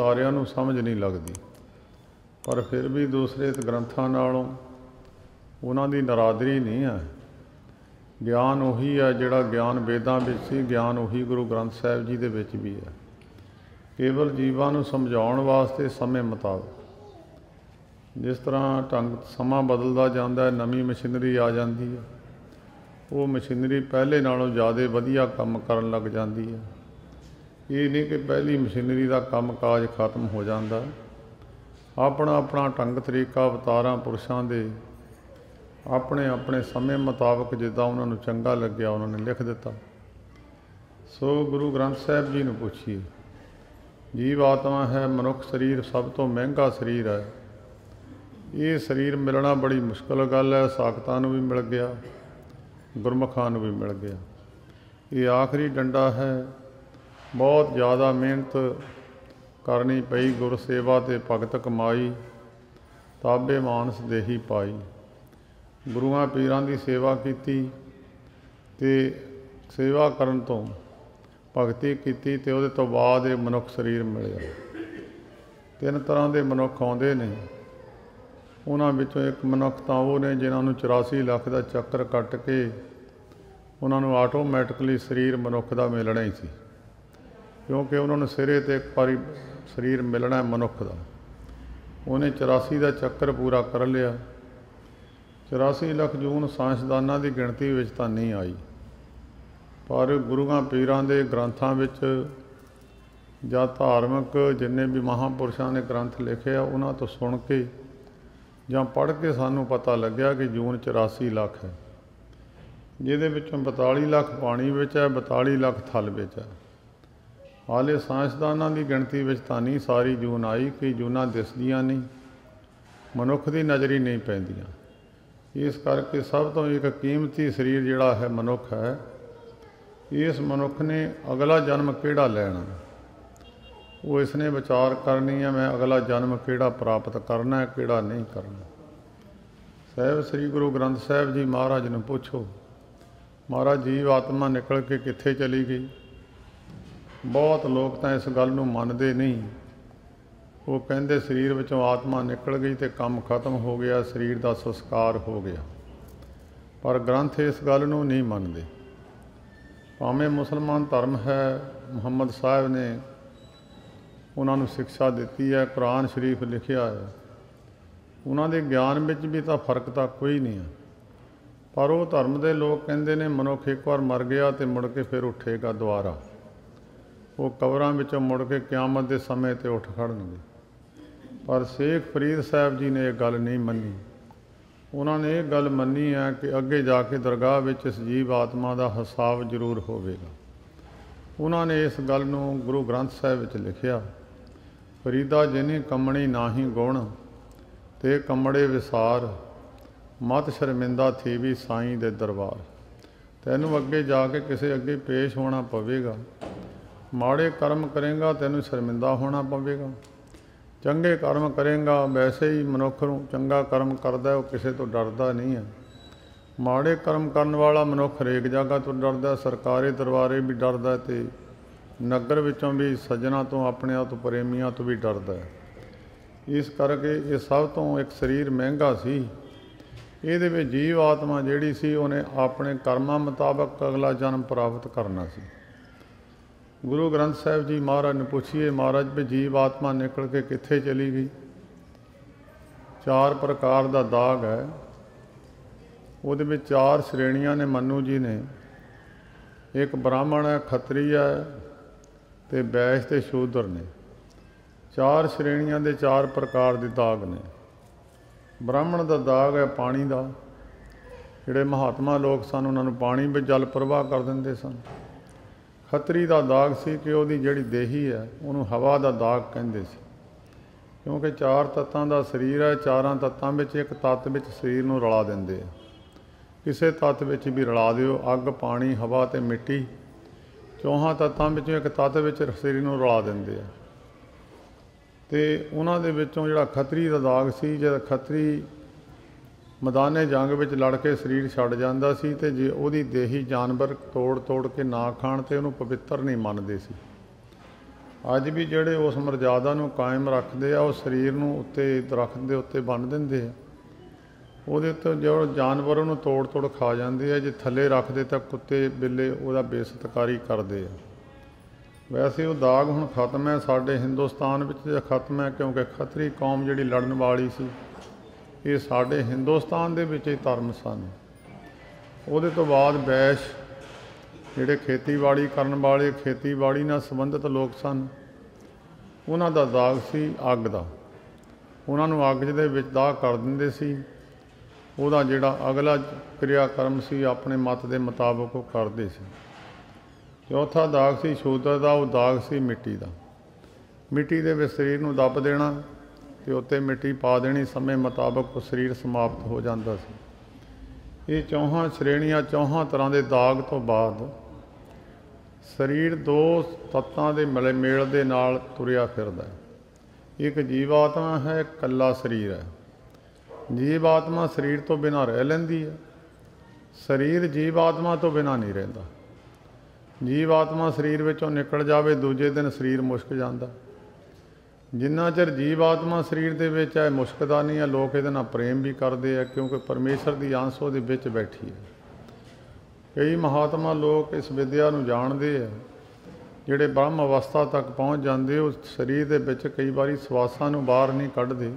सारिਆਂ ਨੂੰ समझ नहीं लगती, पर फिर भी दूसरे ग्रंथां नालों उन्हां दी नरादरी नहीं है। ਗਿਆਨ ਉਹੀ ਹੈ ਜਿਹੜਾ ਗਿਆਨ ਵੇਦਾਂ ਵਿੱਚ ਸੀ, ਗਿਆਨ ਉਹੀ ਗੁਰੂ ਗ੍ਰੰਥ ਸਾਹਿਬ ਜੀ ਦੇ ਵਿੱਚ ਵੀ ਹੈ। ਕੇਵਲ ਜੀਵਾਂ ਨੂੰ ਸਮਝਾਉਣ ਵਾਸਤੇ ਸਮੇਂ ਮੁਤਾਬਕ ਜਿਸ ਤਰ੍ਹਾਂ ਸਮਾਂ ਬਦਲਦਾ ਜਾਂਦਾ ਹੈ, ਨਵੀਂ ਮਸ਼ੀਨਰੀ ਆ ਜਾਂਦੀ ਹੈ, ਉਹ ਮਸ਼ੀਨਰੀ ਪਹਿਲੇ ਨਾਲੋਂ ਜ਼ਿਆਦਾ ਵਧੀਆ ਕੰਮ ਕਰਨ ਲੱਗ ਜਾਂਦੀ ਹੈ। ਇਹ ਨਹੀਂ ਕਿ ਪਹਿਲੀ ਮਸ਼ੀਨਰੀ ਦਾ ਕੰਮ ਕਾਜ ਖਤਮ ਹੋ ਜਾਂਦਾ। ਆਪਣਾ ਆਪਣਾ ਢੰਗ ਤਰੀਕਾ ਅਵਤਾਰਾਂ ਪੁਰਸ਼ਾਂ ਦੇ ਆਪਣੇ ਆਪਣੇ ਸਮੇਂ ਮੁਤਾਬਕ ਜਿੱਦਾਂ ਉਹਨਾਂ ਨੂੰ ਚੰਗਾ ਲੱਗਿਆ ਉਹਨਾਂ ਨੇ ਲਿਖ ਦਿੱਤਾ। ਸੋ ਗੁਰੂ ਗ੍ਰੰਥ ਸਾਹਿਬ ਜੀ ਨੂੰ ਪੁੱਛੀਏ, ਜੀਵ ਆਤਮਾ ਹੈ, ਮਨੁੱਖ ਸਰੀਰ ਸਭ ਤੋਂ ਮਹਿੰਗਾ ਸਰੀਰ ਹੈ। ਇਹ ਸਰੀਰ ਮਿਲਣਾ ਬੜੀ ਮੁਸ਼ਕਿਲ ਗੱਲ ਹੈ। ਸਾਖਤਾਂ ਨੂੰ ਵੀ ਮਿਲ ਗਿਆ, ਗੁਰਮੁਖਾਂ ਨੂੰ ਵੀ ਮਿਲ ਗਿਆ। ਇਹ ਆਖਰੀ ਡੰਡਾ ਹੈ। ਬਹੁਤ ਜ਼ਿਆਦਾ ਮਿਹਨਤ ਕਰਨੀ ਪਈ, ਗੁਰ ਸੇਵਾ ਤੇ ਭਗਤ ਕਮਾਈ, ਤਾਬੇ ਮਾਨਸ ਦੇਹੀ ਪਾਈ। ਗੁਰੂਆਂ ਪੀਰਾਂ ਦੀ ਸੇਵਾ ਕੀਤੀ ਅਤੇ ਸੇਵਾ ਕਰਨ ਤੋਂ ਭਗਤੀ ਕੀਤੀ ਅਤੇ ਉਹਦੇ ਤੋਂ ਬਾਅਦ ਇਹ ਮਨੁੱਖ ਸਰੀਰ ਮਿਲਿਆ। ਤਿੰਨ ਤਰ੍ਹਾਂ ਦੇ ਮਨੁੱਖ ਆਉਂਦੇ ਨੇ। ਉਹਨਾਂ ਵਿੱਚੋਂ ਇੱਕ ਮਨੁੱਖ ਤਾਂ ਉਹ ਨੇ ਜਿਨ੍ਹਾਂ ਨੂੰ 84 ਲੱਖ ਦਾ ਚੱਕਰ ਕੱਟ ਕੇ ਉਹਨਾਂ ਨੂੰ ਆਟੋਮੈਟਿਕਲੀ ਸਰੀਰ ਮਨੁੱਖ ਦਾ ਮਿਲਣਾ ਹੀ ਸੀ, ਕਿਉਂਕਿ ਉਹਨਾਂ ਨੂੰ ਸਿਰੇ 'ਤੇ ਇੱਕ ਵਾਰੀ ਸਰੀਰ ਮਿਲਣਾ ਮਨੁੱਖ ਦਾ। ਉਹਨੇ 84 ਦਾ ਚੱਕਰ ਪੂਰਾ ਕਰ ਲਿਆ। 84 ਲੱਖ ਜੂਨ ਸਾਇੰਸਦਾਨਾਂ ਦੀ ਗਿਣਤੀ ਵਿੱਚ ਤਾਂ ਨਹੀਂ ਆਈ, ਪਰ ਗੁਰੂਆਂ ਪੀਰਾਂ ਦੇ ਗ੍ਰੰਥਾਂ ਵਿੱਚ ਜਾਂ ਧਾਰਮਿਕ ਜਿੰਨੇ ਵੀ ਮਹਾਂਪੁਰਸ਼ਾਂ ਨੇ ਗ੍ਰੰਥ ਲਿਖੇ ਆ ਉਹਨਾਂ ਤੋਂ ਸੁਣ ਕੇ ਜਾਂ ਪੜ੍ਹ ਕੇ ਸਾਨੂੰ ਪਤਾ ਲੱਗਿਆ ਕਿ ਜੂਨ 84 ਲੱਖ ਹੈ, ਜਿਹਦੇ ਵਿੱਚੋਂ 42 ਲੱਖ ਪਾਣੀ ਵਿੱਚ ਹੈ, 42 ਲੱਖ ਥਲ ਵਿੱਚ ਹੈ। ਹਾਲੇ ਸਾਇੰਸਦਾਨਾਂ ਦੀ ਗਿਣਤੀ ਵਿੱਚ ਤਾਂ ਨਹੀਂ ਸਾਰੀ ਜੂਨ ਆਈ, ਕਿ ਜੂਨਾਂ ਦਿਸਦੀਆਂ ਨਹੀਂ, ਮਨੁੱਖ ਦੀ ਨਜ਼ਰ ਹੀ ਨਹੀਂ ਪੈਂਦੀਆਂ। ਇਸ ਕਰਕੇ ਸਭ ਤੋਂ ਇੱਕ ਕੀਮਤੀ ਸਰੀਰ ਜਿਹੜਾ ਹੈ ਮਨੁੱਖ ਹੈ। ਇਸ ਮਨੁੱਖ ਨੇ ਅਗਲਾ ਜਨਮ ਕਿਹੜਾ ਲੈਣਾ, ਉਹ ਇਸ ਨੇ ਵਿਚਾਰ ਕਰਨੀ ਹੈ। ਮੈਂ ਅਗਲਾ ਜਨਮ ਕਿਹੜਾ ਪ੍ਰਾਪਤ ਕਰਨਾ ਹੈ, ਕਿਹੜਾ ਨਹੀਂ ਕਰਨਾ। ਸਾਹਿਬ ਸ੍ਰੀ ਗੁਰੂ ਗ੍ਰੰਥ ਸਾਹਿਬ ਜੀ ਮਹਾਰਾਜ ਨੂੰ ਪੁੱਛੋ, ਮਹਾਰਾਜ ਜੀਵ ਆਤਮਾ ਨਿਕਲ ਕੇ ਕਿੱਥੇ ਚਲੀ ਗਈ? ਬਹੁਤ ਲੋਕ ਤਾਂ ਇਸ ਗੱਲ ਨੂੰ ਮੰਨਦੇ ਨਹੀਂ। ਉਹ ਕਹਿੰਦੇ ਸਰੀਰ ਵਿੱਚੋਂ ਆਤਮਾ ਨਿਕਲ ਗਈ ਅਤੇ ਕੰਮ ਖਤਮ ਹੋ ਗਿਆ, ਸਰੀਰ ਦਾ ਸੰਸਕਾਰ ਹੋ ਗਿਆ। ਪਰ ਗ੍ਰੰਥ ਇਸ ਗੱਲ ਨੂੰ ਨਹੀਂ ਮੰਨਦੇ। ਭਾਵੇਂ ਮੁਸਲਮਾਨ ਧਰਮ ਹੈ, ਮੁਹੰਮਦ ਸਾਹਿਬ ਨੇ ਉਹਨਾਂ ਨੂੰ ਸਿੱਖਿਆ ਦਿੱਤੀ ਹੈ, ਕੁਰਾਨ ਸ਼ਰੀਫ ਲਿਖਿਆ ਹੈ, ਉਹਨਾਂ ਦੇ ਗਿਆਨ ਵਿੱਚ ਵੀ ਤਾਂ ਫਰਕ ਤਾਂ ਕੋਈ ਨਹੀਂ ਹੈ। ਪਰ ਉਹ ਧਰਮ ਦੇ ਲੋਕ ਕਹਿੰਦੇ ਨੇ ਮਨੁੱਖ ਇੱਕ ਵਾਰ ਮਰ ਗਿਆ ਅਤੇ ਮੁੜ ਕੇ ਫਿਰ ਉੱਠੇਗਾ ਦੁਬਾਰਾ। ਉਹ ਕਬਰਾਂ ਵਿੱਚੋਂ ਮੁੜ ਕੇ ਕਿਆਮਤ ਦੇ ਸਮੇਂ 'ਤੇ ਉੱਠ ਖੜਨਗੇ। ਪਰ ਸ਼ੇਖ ਫਰੀਦ ਸਾਹਿਬ ਜੀ ਨੇ ਇਹ ਗੱਲ ਨਹੀਂ ਮੰਨੀ। ਉਹਨਾਂ ਨੇ ਇਹ ਗੱਲ ਮੰਨੀ ਹੈ ਕਿ ਅੱਗੇ ਜਾ ਕੇ ਦਰਗਾਹ ਵਿੱਚ ਇਸ ਜੀਵ ਆਤਮਾ ਦਾ ਹਿਸਾਬ ਜ਼ਰੂਰ ਹੋਵੇਗਾ। ਉਹਨਾਂ ਨੇ ਇਸ ਗੱਲ ਨੂੰ ਗੁਰੂ ਗ੍ਰੰਥ ਸਾਹਿਬ ਵਿੱਚ ਲਿਖਿਆ, ਫਰੀਦਾ ਜਿਨੀ ਕੰਮਣੀ ਨਾਹੀ ਗੁਣ ਤੇ ਕੰਮੜੇ ਵਿਸਾਰ, ਮਤ ਸ਼ਰਮਿੰਦਾ ਥੀਵੀ ਸਾਈਂ ਦੇ ਦਰਬਾਰ। ਤੈਨੂੰ ਅੱਗੇ ਜਾ ਕੇ ਕਿਸੇ ਅੱਗੇ ਪੇਸ਼ ਹੋਣਾ ਪਵੇਗਾ। ਮਾੜੇ ਕਰਮ ਕਰੇਗਾ ਤੈਨੂੰ ਸ਼ਰਮਿੰਦਾ ਹੋਣਾ ਪਵੇਗਾ, ਚੰਗੇ ਕਰਮ ਕਰੇਗਾ। ਵੈਸੇ ਹੀ ਮਨੁੱਖ ਨੂੰ ਚੰਗਾ ਕਰਮ ਕਰਦਾ, ਉਹ ਕਿਸੇ ਤੋਂ ਡਰਦਾ ਨਹੀਂ ਹੈ। ਮਾੜੇ ਕਰਮ ਕਰਨ ਵਾਲਾ ਮਨੁੱਖ ਹਰੇਕ ਜਗ੍ਹਾ ਤੋਂ ਡਰਦਾ, ਸਰਕਾਰੀ ਦਰਬਾਰੇ ਵੀ ਡਰਦਾ ਅਤੇ ਨਗਰ ਵਿੱਚੋਂ ਵੀ ਸੱਜਣਾ ਤੋਂ, ਆਪਣਿਆਂ ਤੋਂ, ਪ੍ਰੇਮੀਆਂ ਤੋਂ ਵੀ ਡਰਦਾ। ਇਸ ਕਰਕੇ ਇਹ ਸਭ ਤੋਂ ਇੱਕ ਸਰੀਰ ਮਹਿੰਗਾ ਸੀ। ਇਹਦੇ ਵਿੱਚ ਜੀਵ ਆਤਮਾ ਜਿਹੜੀ ਸੀ ਉਹਨੇ ਆਪਣੇ ਕਰਮਾਂ ਮੁਤਾਬਕ ਅਗਲਾ ਜਨਮ ਪ੍ਰਾਪਤ ਕਰਨਾ ਸੀ। ਗੁਰੂ ਗ੍ਰੰਥ ਸਾਹਿਬ ਜੀ ਮਹਾਰਾਜ ਨੂੰ ਪੁੱਛੀਏ, ਮਹਾਰਾਜ ਵੀ ਜੀਵ ਆਤਮਾ ਨਿਕਲ ਕੇ ਕਿੱਥੇ ਚਲੀ ਗਈ? 4 ਪ੍ਰਕਾਰ ਦਾ ਦਾਗ ਹੈ। ਉਹਦੇ ਵਿੱਚ 4 ਸ਼੍ਰੇਣੀਆਂ ਨੇ ਮੰਨੂ ਜੀ ਨੇ। ਇੱਕ ਬ੍ਰਾਹਮਣ ਹੈ, ਖੱਤਰੀ ਹੈ ਅਤੇ ਵੈਸ਼ ਅਤੇ ਸ਼ੂਦਰ ਨੇ। 4 ਸ਼੍ਰੇਣੀਆਂ ਦੇ 4 ਪ੍ਰਕਾਰ ਦੇ ਦਾਗ ਨੇ। ਬ੍ਰਾਹਮਣ ਦਾ ਦਾਗ ਹੈ ਪਾਣੀ ਦਾ। ਜਿਹੜੇ ਮਹਾਤਮਾ ਲੋਕ ਸਨ ਉਹਨਾਂ ਨੂੰ ਪਾਣੀ ਵਿੱਚ ਜਲ ਪ੍ਰਵਾਹ ਕਰ ਦਿੰਦੇ ਸਨ। ਖੱਤਰੀ ਦਾ ਦਾਗ ਸੀ ਕਿ ਉਹਦੀ ਜਿਹੜੀ ਦੇਹੀ ਹੈ ਉਹਨੂੰ ਹਵਾ ਦਾ ਦਾਗ ਕਹਿੰਦੇ ਸੀ, ਕਿਉਂਕਿ 4 ਤੱਤਾਂ ਦਾ ਸਰੀਰ ਹੈ। 4 ਤੱਤਾਂ ਵਿੱਚ ਇੱਕ ਤੱਤ ਵਿੱਚ ਸਰੀਰ ਨੂੰ ਰਲਾ ਦਿੰਦੇ ਆ। ਕਿਸੇ ਤੱਤ ਵਿੱਚ ਵੀ ਰਲਾ ਦਿਓ, ਅੱਗ, ਪਾਣੀ, ਹਵਾ ਅਤੇ ਮਿੱਟੀ, 4 ਤੱਤਾਂ ਵਿੱਚੋਂ ਇੱਕ ਤੱਤ ਵਿੱਚ ਸਰੀਰ ਨੂੰ ਰਲਾ ਦਿੰਦੇ ਆ। ਅਤੇ ਉਹਨਾਂ ਦੇ ਵਿੱਚੋਂ ਜਿਹੜਾ ਖੱਤਰੀ ਦਾ ਦਾਗ ਸੀ, ਜਦ ਖੱਤਰੀ ਮੈਦਾਨੇ ਜੰਗ ਵਿੱਚ ਲੜ ਕੇ ਸਰੀਰ ਛੱਡ ਜਾਂਦਾ ਸੀ ਅਤੇ ਜੇ ਉਹਦੀ ਦੇਹੀ ਜਾਨਵਰ ਤੋੜ ਕੇ ਨਾ ਖਾਣ ਤਾਂ ਉਹਨੂੰ ਪਵਿੱਤਰ ਨਹੀਂ ਮੰਨਦੇ ਸੀ। ਅੱਜ ਵੀ ਜਿਹੜੇ ਉਸ ਮਰਜ਼ਾਦਾ ਨੂੰ ਕਾਇਮ ਰੱਖਦੇ ਆ, ਉਹ ਸਰੀਰ ਨੂੰ ਉੱਤੇ ਦਰੱਖਤ ਦੇ ਉੱਤੇ ਬੰਨ੍ਹ ਦਿੰਦੇ ਆ। ਉਹਦੇ ਉੱਤੇ ਜੋ ਜਾਨਵਰ ਉਹਨੂੰ ਤੋੜ ਤੋੜ ਖਾ ਜਾਂਦੇ ਆ। ਜੇ ਥੱਲੇ ਰੱਖਦੇ ਤਾਂ ਕੁੱਤੇ ਬਿੱਲੇ ਉਹਦਾ ਬੇਸਤਕਾਰੀ ਕਰਦੇ ਆ। ਵੈਸੇ ਉਹ ਦਾਗ ਹੁਣ ਖਤਮ ਹੈ ਸਾਡੇ ਹਿੰਦੁਸਤਾਨ ਵਿੱਚ, ਖਤਮ ਹੈ ਕਿਉਂਕਿ ਖੱਤਰੀ ਕੌਮ ਜਿਹੜੀ ਲੜਨ ਵਾਲੀ ਸੀ, ਇਹ ਸਾਡੇ ਹਿੰਦੁਸਤਾਨ ਦੇ ਵਿੱਚ ਹੀ ਧਰਮ ਸਨ। ਉਹਦੇ ਤੋਂ ਬਾਅਦ ਵੈਸ਼ ਜਿਹੜੇ ਖੇਤੀਬਾੜੀ ਕਰਨ ਵਾਲੇ, ਖੇਤੀਬਾੜੀ ਨਾਲ ਸੰਬੰਧਿਤ ਲੋਕ ਸਨ, ਉਹਨਾਂ ਦਾ ਦਾਗ ਸੀ ਅੱਗ ਦਾ। ਉਹਨਾਂ ਨੂੰ ਅੱਗ ਦੇ ਵਿੱਚ ਦਾਗ ਕਰ ਦਿੰਦੇ ਸੀ। ਉਹਦਾ ਜਿਹੜਾ ਅਗਲਾ ਕਿਰਿਆਕਰਮ ਸੀ ਆਪਣੇ ਮਤ ਦੇ ਮੁਤਾਬਕ ਉਹ ਕਰਦੇ ਸੀ। ਚੌਥਾ ਦਾਗ ਸੀ ਸ਼ੂਦਰ ਦਾ, ਉਹ ਦਾਗ ਸੀ ਮਿੱਟੀ ਦਾ। ਮਿੱਟੀ ਦੇ ਵਿੱਚ ਸਰੀਰ ਨੂੰ ਦੱਬ ਦੇਣਾ ਅਤੇ ਉੱਤੇ ਮਿੱਟੀ ਪਾ ਦੇਣੀ, ਸਮੇਂ ਮੁਤਾਬਕ ਉਹ ਸਰੀਰ ਸਮਾਪਤ ਹੋ ਜਾਂਦਾ ਸੀ। ਇਹ ਚੌਹਾਂ ਸ਼੍ਰੇਣੀਆਂ, ਚੌਹਾਂ ਤਰ੍ਹਾਂ ਦੇ ਦਾਗ ਤੋਂ ਬਾਅਦ ਸਰੀਰ ਦੋ ਤੱਤਾਂ ਦੇ ਮੇਲ ਦੇ ਨਾਲ ਤੁਰਿਆ ਫਿਰਦਾ ਹੈ। ਇੱਕ ਜੀਵਾਤਮਾ ਹੈ, ਇੱਕ ਇਕੱਲਾ ਸਰੀਰ ਹੈ। ਜੀਵਾਤਮਾ ਸਰੀਰ ਤੋਂ ਬਿਨਾਂ ਰਹਿ ਲੈਂਦੀ ਹੈ, ਸਰੀਰ ਜੀਵਾਤਮਾ ਤੋਂ ਬਿਨਾਂ ਨਹੀਂ ਰਹਿੰਦਾ। ਜੀਵਾਤਮਾ ਸਰੀਰ ਵਿੱਚੋਂ ਨਿਕਲ ਜਾਵੇ, ਦੂਜੇ ਦਿਨ ਸਰੀਰ ਮੁਸ਼ਕ ਜਾਂਦਾ। ਜਿੰਨਾ ਚਿਰ ਜੀਵਾਤਮਾ ਸਰੀਰ ਦੇ ਵਿੱਚ ਹੈ, ਮੁਸ਼ਕਦਾ ਨਹੀਂ ਹੈ। ਲੋਕ ਇਹਦੇ ਨਾਲ ਪ੍ਰੇਮ ਵੀ ਕਰਦੇ ਆ ਕਿਉਂਕਿ ਪਰਮੇਸ਼ਰ ਦੀ ਅੰਸ਼ ਉਹਦੇ ਵਿੱਚ ਬੈਠੀ ਹੈ। ਕਈ ਮਹਾਤਮਾ ਲੋਕ ਇਸ ਵਿਦਿਆ ਨੂੰ ਜਾਣਦੇ ਆ, ਜਿਹੜੇ ਬ੍ਰਹਮ ਅਵਸਥਾ ਤੱਕ ਪਹੁੰਚ ਜਾਂਦੇ, ਉਹ ਸਰੀਰ ਦੇ ਵਿੱਚ ਕਈ ਵਾਰੀ ਸਵਾਸਾਂ ਨੂੰ ਬਾਹਰ ਨਹੀਂ ਕੱਢਦੇ।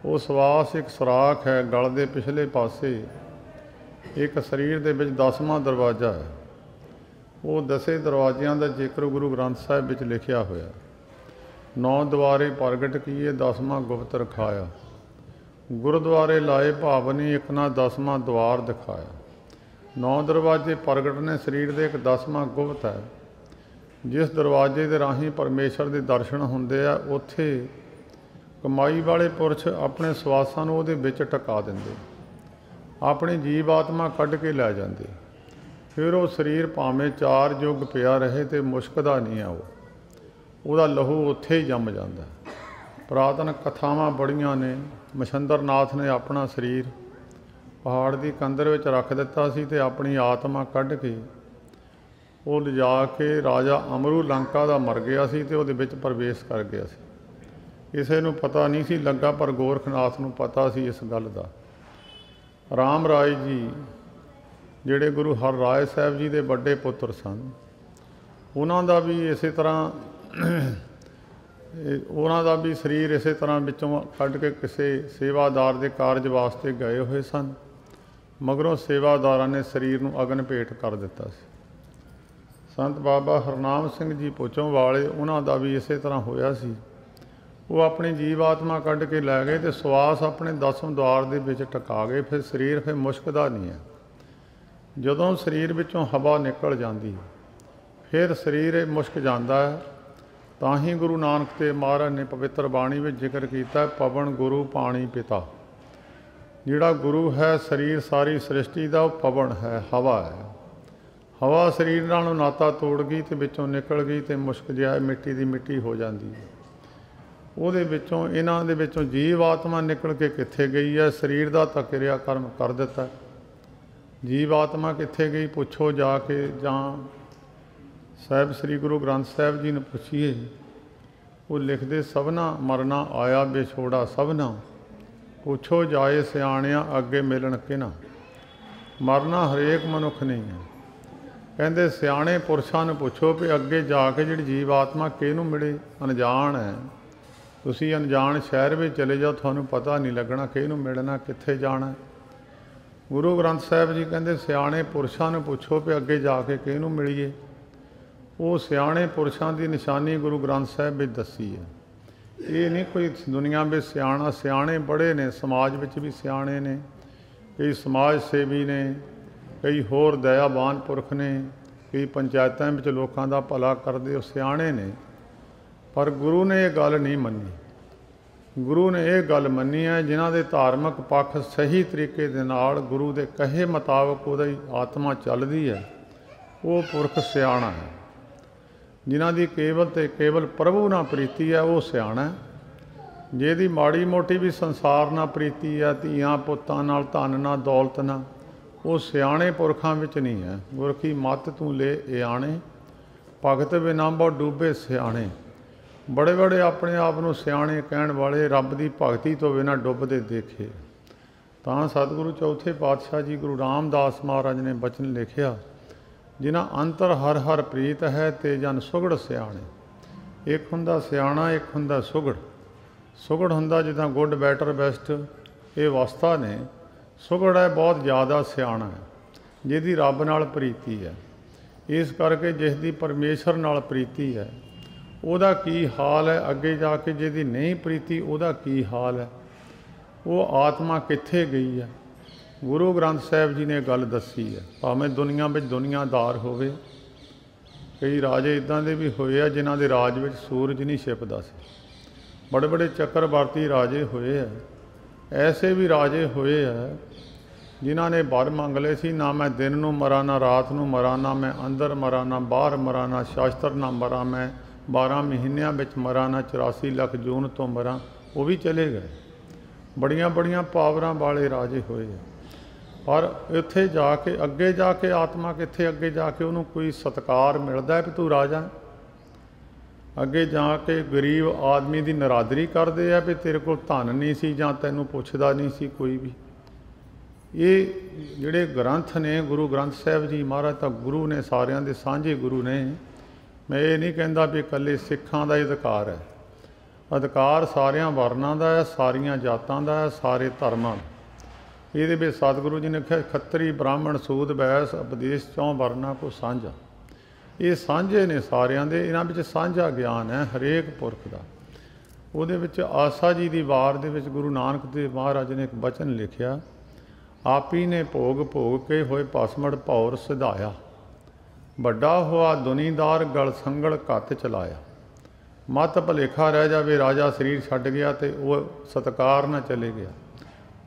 ਉਹ ਸਵਾਸ ਇੱਕ ਸੁਰਾਖ ਹੈ ਗਲ ਦੇ ਪਿਛਲੇ ਪਾਸੇ। ਇੱਕ ਸਰੀਰ ਦੇ ਵਿੱਚ 10ਵਾਂ ਦਰਵਾਜ਼ਾ ਹੈ। ਉਹ 10 ਦਰਵਾਜ਼ਿਆਂ ਦਾ ਜ਼ਿਕਰ ਗੁਰੂ ਗ੍ਰੰਥ ਸਾਹਿਬ ਵਿੱਚ ਲਿਖਿਆ ਹੋਇਆ। 9 ਦੁਆਰੇ ਪ੍ਰਗਟ ਕੀਏ, 10ਵਾਂ ਗੁਪਤ ਰਖਾਇਆ। ਗੁਰਦੁਆਰੇ ਲਾਏ ਭਾਵਨੀ, ਇੱਕ ਨਾ 10ਵਾਂ ਦੁਆਰ ਦਿਖਾਇਆ। 9 ਦਰਵਾਜ਼ੇ ਪ੍ਰਗਟ ਨੇ ਸਰੀਰ ਦੇ, ਇੱਕ 10ਵਾਂ ਗੁਪਤ ਹੈ। ਜਿਸ ਦਰਵਾਜ਼ੇ ਦੇ ਰਾਹੀਂ ਪਰਮੇਸ਼ਰ ਦੇ ਦਰਸ਼ਨ ਹੁੰਦੇ ਆ, ਉੱਥੇ ਕਮਾਈ ਵਾਲੇ ਪੁਰਸ਼ ਆਪਣੇ ਸਵਾਸਾਂ ਨੂੰ ਉਹਦੇ ਵਿੱਚ ਟਿਕਾ ਦਿੰਦੇ, ਆਪਣੀ ਜੀਵ ਆਤਮਾ ਕੱਢ ਕੇ ਲੈ ਜਾਂਦੇ। ਫਿਰ ਉਹ ਸਰੀਰ ਭਾਵੇਂ 4 ਯੁੱਗ ਪਿਆ ਰਹੇ ਤੇ ਮੁਸ਼ਕਦਾ ਨਹੀਂ ਆ। ਉਹਦਾ ਲਹੂ ਉੱਥੇ ਹੀ ਜੰਮ ਜਾਂਦਾ। ਪੁਰਾਤਨ ਕਥਾਵਾਂ ਬੜੀਆਂ ਨੇ। ਮਛੰਦਰ ਨਾਥ ਨੇ ਆਪਣਾ ਸਰੀਰ ਪਹਾੜ ਦੀ ਕੰਦਰ ਵਿੱਚ ਰੱਖ ਦਿੱਤਾ ਸੀ ਅਤੇ ਆਪਣੀ ਆਤਮਾ ਕੱਢ ਕੇ ਉਹ ਲਿਜਾ ਕੇ ਰਾਜਾ ਅਮਰੂ ਲੰਕਾ ਦਾ ਮਰ ਗਿਆ ਸੀ ਅਤੇ ਉਹਦੇ ਵਿੱਚ ਪ੍ਰਵੇਸ਼ ਕਰ ਗਿਆ ਸੀ। ਕਿਸੇ ਨੂੰ ਪਤਾ ਨਹੀਂ ਸੀ ਲੱਗਾ, ਪਰ ਗੋਰਖਨਾਥ ਨੂੰ ਪਤਾ ਸੀ ਇਸ ਗੱਲ ਦਾ। ਰਾਮ ਰਾਏ ਜੀ ਜਿਹੜੇ ਗੁਰੂ ਹਰ ਰਾਏ ਸਾਹਿਬ ਜੀ ਦੇ ਵੱਡੇ ਪੁੱਤਰ ਸਨ, ਉਹਨਾਂ ਦਾ ਵੀ ਇਸੇ ਤਰ੍ਹਾਂ ਉਹਨਾਂ ਦਾ ਵੀ ਸਰੀਰ ਇਸੇ ਤਰ੍ਹਾਂ ਵਿੱਚੋਂ ਕੱਢ ਕੇ ਕਿਸੇ ਸੇਵਾਦਾਰ ਦੇ ਕਾਰਜ ਵਾਸਤੇ ਗਏ ਹੋਏ ਸਨ। ਮਗਰੋਂ ਸੇਵਾਦਾਰਾਂ ਨੇ ਸਰੀਰ ਨੂੰ ਅਗਨ ਭੇਟ ਕਰ ਦਿੱਤਾ ਸੀ। ਸੰਤ ਬਾਬਾ ਹਰਨਾਮ ਸਿੰਘ ਜੀ ਪੁੱਛੋਂ ਵਾਲੇ, ਉਹਨਾਂ ਦਾ ਵੀ ਇਸੇ ਤਰ੍ਹਾਂ ਹੋਇਆ ਸੀ। ਉਹ ਆਪਣੀ ਜੀਵ ਆਤਮਾ ਕੱਢ ਕੇ ਲੈ ਗਏ ਅਤੇ ਸਵਾਸ ਆਪਣੇ 10ਵੇਂ ਦੁਆਰ ਦੇ ਵਿੱਚ ਟਿਕਾ ਗਏ। ਫਿਰ ਸਰੀਰ ਫਿਰ ਮੁਸ਼ਕਦਾ ਨਹੀਂ ਹੈ। ਜਦੋਂ ਸਰੀਰ ਵਿੱਚੋਂ ਹਵਾ ਨਿਕਲ ਜਾਂਦੀ ਫਿਰ ਸਰੀਰ ਇਹ ਮੁਸ਼ਕ ਜਾਂਦਾ ਹੈ। ਤਾਂ ਹੀ ਗੁਰੂ ਨਾਨਕ ਤੇ ਮਹਾਰਾਜ ਨੇ ਪਵਿੱਤਰ ਬਾਣੀ ਵਿੱਚ ਜ਼ਿਕਰ ਕੀਤਾ, ਪਵਨ ਗੁਰੂ ਪਾਣੀ ਪਿਤਾ। ਜਿਹੜਾ ਗੁਰੂ ਹੈ ਸਰੀਰ ਸਾਰੀ ਸ੍ਰਿਸ਼ਟੀ ਦਾ, ਉਹ ਪਵਨ ਹੈ, ਹਵਾ ਹੈ। ਹਵਾ ਸਰੀਰ ਨਾਲੋਂ ਨਾਤਾ ਤੋੜ ਗਈ ਅਤੇ ਵਿੱਚੋਂ ਨਿਕਲ ਗਈ ਅਤੇ ਮੁਸ਼ਕ ਜਿਹਾ ਮਿੱਟੀ ਦੀ ਮਿੱਟੀ ਹੋ ਜਾਂਦੀ ਹੈ। ਉਹਦੇ ਵਿੱਚੋਂ ਇਹਨਾਂ ਦੇ ਵਿੱਚੋਂ ਜੀਵ ਆਤਮਾ ਨਿਕਲ ਕੇ ਕਿੱਥੇ ਗਈ ਹੈ? ਸਰੀਰ ਦਾ ਤਾਂ ਕਿਰਿਆ ਕਰਮ ਕਰ ਦਿੱਤਾ। ਜੀਵ ਆਤਮਾ ਕਿੱਥੇ ਗਈ ਪੁੱਛੋ ਜਾ ਕੇ, ਜਾਂ ਸਾਹਿਬ ਸ੍ਰੀ ਗੁਰੂ ਗ੍ਰੰਥ ਸਾਹਿਬ ਜੀ ਨੂੰ ਪੁੱਛੀਏ। ਉਹ ਲਿਖਦੇ, ਸਭਨਾ ਮਰਨਾ ਆਇਆ ਵਿਛੋੜਾ ਸਭਨਾ, ਪੁੱਛੋ ਜਾਏ ਸਿਆਣਿਆਂ ਅੱਗੇ ਮਿਲਣ ਕਿਨਾ। ਮਰਨਾ ਹਰੇਕ ਮਨੁੱਖ ਨਹੀਂ ਹੈ। ਕਹਿੰਦੇ ਸਿਆਣੇ ਪੁਰਸ਼ਾਂ ਨੂੰ ਪੁੱਛੋ ਵੀ ਅੱਗੇ ਜਾ ਕੇ ਜਿਹੜੀ ਜੀਵ ਆਤਮਾ ਕਿਹਨੂੰ ਮਿਲੇ। ਅਣਜਾਣ ਹੈ। ਤੁਸੀਂ ਅਣਜਾਣ ਸ਼ਹਿਰ ਵਿੱਚ ਚਲੇ ਜਾਓ, ਤੁਹਾਨੂੰ ਪਤਾ ਨਹੀਂ ਲੱਗਣਾ ਕਿਹਨੂੰ ਮਿਲਣਾ, ਕਿੱਥੇ ਜਾਣਾ। ਗੁਰੂ ਗ੍ਰੰਥ ਸਾਹਿਬ ਜੀ ਕਹਿੰਦੇ ਸਿਆਣੇ ਪੁਰਸ਼ਾਂ ਨੂੰ ਪੁੱਛੋ ਵੀ ਅੱਗੇ ਜਾ ਕੇ ਕਿਹਨੂੰ ਮਿਲੀਏ। ਉਹ ਸਿਆਣੇ ਪੁਰਸ਼ਾਂ ਦੀ ਨਿਸ਼ਾਨੀ ਗੁਰੂ ਗ੍ਰੰਥ ਸਾਹਿਬ ਵਿੱਚ ਦੱਸੀ ਹੈ। ਇਹ ਨਹੀਂ ਕੋਈ ਦੁਨੀਆ ਵਿੱਚ ਸਿਆਣਾ। ਸਿਆਣੇ ਬੜੇ ਨੇ, ਸਮਾਜ ਵਿੱਚ ਵੀ ਸਿਆਣੇ ਨੇ, ਕਈ ਸਮਾਜ ਸੇਵੀ ਨੇ, ਕਈ ਹੋਰ ਦਇਆਵਾਨ ਪੁਰਖ ਨੇ, ਕਈ ਪੰਚਾਇਤਾਂ ਵਿੱਚ ਲੋਕਾਂ ਦਾ ਭਲਾ ਕਰਦੇ, ਉਹ ਸਿਆਣੇ ਨੇ। ਪਰ ਗੁਰੂ ਨੇ ਇਹ ਗੱਲ ਨਹੀਂ ਮੰਨੀ। ਗੁਰੂ ਨੇ ਇਹ ਗੱਲ ਮੰਨੀ ਹੈ, ਜਿਨ੍ਹਾਂ ਦੇ ਧਾਰਮਿਕ ਪੱਖ ਸਹੀ ਤਰੀਕੇ ਦੇ ਨਾਲ ਗੁਰੂ ਦੇ ਕਹੇ ਮੁਤਾਬਕ ਉਹਦੀ ਆਤਮਾ ਚੱਲਦੀ ਹੈ, ਉਹ ਪੁਰਖ ਸਿਆਣਾ ਹੈ। ਜਿਨ੍ਹਾਂ ਦੀ ਕੇਵਲ ਅਤੇ ਕੇਵਲ ਪ੍ਰਭੂ ਨਾਲ ਪ੍ਰੀਤੀ ਹੈ, ਉਹ ਸਿਆਣਾ ਹੈ। ਜਿਹਦੀ ਮਾੜੀ ਮੋਟੀ ਵੀ ਸੰਸਾਰ ਨਾਲ ਪ੍ਰੀਤੀ ਹੈ, ਧੀਆਂ ਪੁੱਤਾਂ ਨਾਲ, ਧਨ ਨਾਲ, ਦੌਲਤ ਨਾਲ, ਉਹ ਸਿਆਣੇ ਪੁਰਖਾਂ ਵਿੱਚ ਨਹੀਂ ਹੈ। ਗੁਰਖੀ ਮੱਤ ਤੂੰ ਲੈ ਇਆਣੇ, भगत बिना बहु डूबे सियाणे। बड़े बड़े अपने आप ਨੂੰ ਸਿਆਣੇ ਕਹਿਣ ਵਾਲੇ ਰੱਬ ਦੀ ਭਗਤੀ ਤੋਂ ਬਿਨਾਂ ਡੁੱਬਦੇ ਦੇਖੇ। ਤਾਂ ਸਤਿਗੁਰੂ ਚੌਥੇ ਪਾਤਸ਼ਾਹ ਜੀ ਗੁਰੂ ਰਾਮਦਾਸ ਮਹਾਰਾਜ ਨੇ ਬਚਨ ਲਿਖਿਆ, ਜਿਨ੍ਹਾਂ ਅੰਤਰ ਹਰ ਹਰ ਪ੍ਰੀਤ ਹੈ ਤੇ ਜਨ ਸੁਗੜ ਸਿਆਣੇ। ਇੱਕ ਹੁੰਦਾ ਸਿਆਣਾ, ਇੱਕ ਹੁੰਦਾ ਸੁਗੜ। ਸੁਗੜ ਹੁੰਦਾ ਜਿੱਦਾਂ ਗੁੱਡ ਬੈਟਰ ਬੈਸਟ, ਇਹ ਅਵਸਥਾ ਨੇ। ਸੁਗੜ ਹੈ ਬਹੁਤ ਜ਼ਿਆਦਾ ਸਿਆਣਾ ਹੈ, ਜਿਹਦੀ ਰੱਬ ਨਾਲ ਪ੍ਰੀਤੀ ਹੈ। ਇਸ ਕਰਕੇ ਜਿਸ ਦੀ ਪਰਮੇਸ਼ਰ ਨਾਲ ਪ੍ਰੀਤੀ ਹੈ ਉਹਦਾ ਕੀ ਹਾਲ ਹੈ, ਅੱਗੇ ਜਾ ਕੇ ਜਿਹਦੀ ਨਹੀਂ ਪ੍ਰੀਤੀ ਉਹਦਾ ਕੀ ਹਾਲ ਹੈ, ਉਹ ਆਤਮਾ ਕਿੱਥੇ ਗਈ ਹੈ। ਗੁਰੂ ਗ੍ਰੰਥ ਸਾਹਿਬ ਜੀ ਨੇ ਗੱਲ ਦੱਸੀ ਹੈ। ਭਾਵੇਂ ਦੁਨੀਆ ਵਿੱਚ ਦੁਨੀਆਦਾਰ ਹੋਵੇ, ਕਈ ਰਾਜੇ ਇੱਦਾਂ ਦੇ ਵੀ ਹੋਏ ਆ ਜਿਨ੍ਹਾਂ ਦੇ ਰਾਜ ਵਿੱਚ ਸੂਰਜ ਨਹੀਂ ਛਿਪਦਾ ਸੀ। ਬੜੇ ਬੜੇ ਚੱਕਰਵਰਤੀ ਰਾਜੇ ਹੋਏ ਆ। ਐਸੇ ਵੀ ਰਾਜੇ ਹੋਏ ਆ ਜਿਨ੍ਹਾਂ ਨੇ ਵਰ ਮੰਗ ਲਏ ਸੀ, ਨਾ ਮੈਂ ਦਿਨ ਨੂੰ ਮਰਾਂ ਨਾ ਰਾਤ ਨੂੰ ਮਰਾਂ, ਨਾ ਮੈਂ ਅੰਦਰ ਮਰਾਂ ਨਾ ਬਾਹਰ ਮਰਾਂ, ਨਾ ਸ਼ਾਸਤਰ ਨਾ ਮਰਾਂ, ਮੈਂ 12 ਮਹੀਨਿਆਂ ਵਿੱਚ ਮਰਾਂ, ਨਾ 84 ਲੱਖ ਜੂਨ ਤੋਂ ਮਰਾਂ। ਉਹ ਵੀ ਚਲੇ ਗਏ। ਬੜੀਆਂ ਬੜੀਆਂ ਪਾਵਰਾਂ ਵਾਲੇ ਰਾਜੇ ਹੋਏ ਆ। ਪਰ ਇੱਥੇ ਜਾ ਕੇ ਅੱਗੇ ਜਾ ਕੇ ਆਤਮਾ ਕਿੱਥੇ, ਅੱਗੇ ਜਾ ਕੇ ਉਹਨੂੰ ਕੋਈ ਸਤਿਕਾਰ ਮਿਲਦਾ ਵੀ ਤੂੰ ਰਾਜਾ। ਅੱਗੇ ਜਾ ਕੇ ਗਰੀਬ ਆਦਮੀ ਦੀ ਨਰਾਦਰੀ ਕਰਦੇ ਆ ਵੀ ਤੇਰੇ ਕੋਲ ਧਨ ਨਹੀਂ ਸੀ ਜਾਂ ਤੈਨੂੰ ਪੁੱਛਦਾ ਨਹੀਂ ਸੀ ਕੋਈ ਵੀ। ਇਹ ਜਿਹੜੇ ਗ੍ਰੰਥ ਨੇ, ਗੁਰੂ ਗ੍ਰੰਥ ਸਾਹਿਬ ਜੀ ਮਹਾਰਾਜ ਤਾਂ ਗੁਰੂ ਨੇ, ਸਾਰਿਆਂ ਦੇ ਸਾਂਝੇ ਗੁਰੂ ਨੇ। ਮੈਂ ਇਹ ਨਹੀਂ ਕਹਿੰਦਾ ਵੀ ਇਕੱਲੇ ਸਿੱਖਾਂ ਦਾ ਹੀ ਅਧਿਕਾਰ ਹੈ। ਅਧਿਕਾਰ ਸਾਰਿਆਂ ਵਰਨਾਂ ਦਾ ਹੈ, ਸਾਰੀਆਂ ਜਾਤਾਂ ਦਾ ਹੈ, ਸਾਰੇ ਧਰਮਾਂ ਦਾ। ਇਹਦੇ ਵਿੱਚ ਸਤਿਗੁਰੂ ਜੀ ਨੇ ਕਿਹਾ, ਖੱਤਰੀ ਬ੍ਰਾਹਮਣ ਸੂਦ ਬੈਸ ਉਪਦੇਸ਼ ਚੌਂ ਵਰਨਾ ਕੋ ਸਾਂਝਾ। ਇਹ ਸਾਂਝੇ ਨੇ ਸਾਰਿਆਂ ਦੇ, ਇਹਨਾਂ ਵਿੱਚ ਸਾਂਝਾ ਗਿਆਨ ਹੈ ਹਰੇਕ ਪੁਰਖ ਦਾ। ਉਹਦੇ ਵਿੱਚ ਆਸਾ ਜੀ ਦੀ ਵਾਰ ਦੇ ਵਿੱਚ ਗੁਰੂ ਨਾਨਕ ਦੇਵ ਮਹਾਰਾਜ ਨੇ ਇੱਕ ਬਚਨ ਲਿਖਿਆ, ਆਪੀ ਨੇ ਭੋਗ ਭੋਗ ਕੇ ਹੋਏ ਭਸਮੜ ਭੌਰ ਸਿਧਾਇਆ, ਵੱਡਾ ਹੋਆ ਦੁਨੀਦਾਰ ਗਲ ਸੰਗਲ ਘੱਤ ਚਲਾਇਆ। ਮਤ ਭਲੇਖਾ ਰਹਿ ਜਾਵੇ ਰਾਜਾ ਸਰੀਰ ਛੱਡ ਗਿਆ ਤੇ ਉਹ ਸਤਿਕਾਰ ਨਾ ਚਲੇ ਗਿਆ।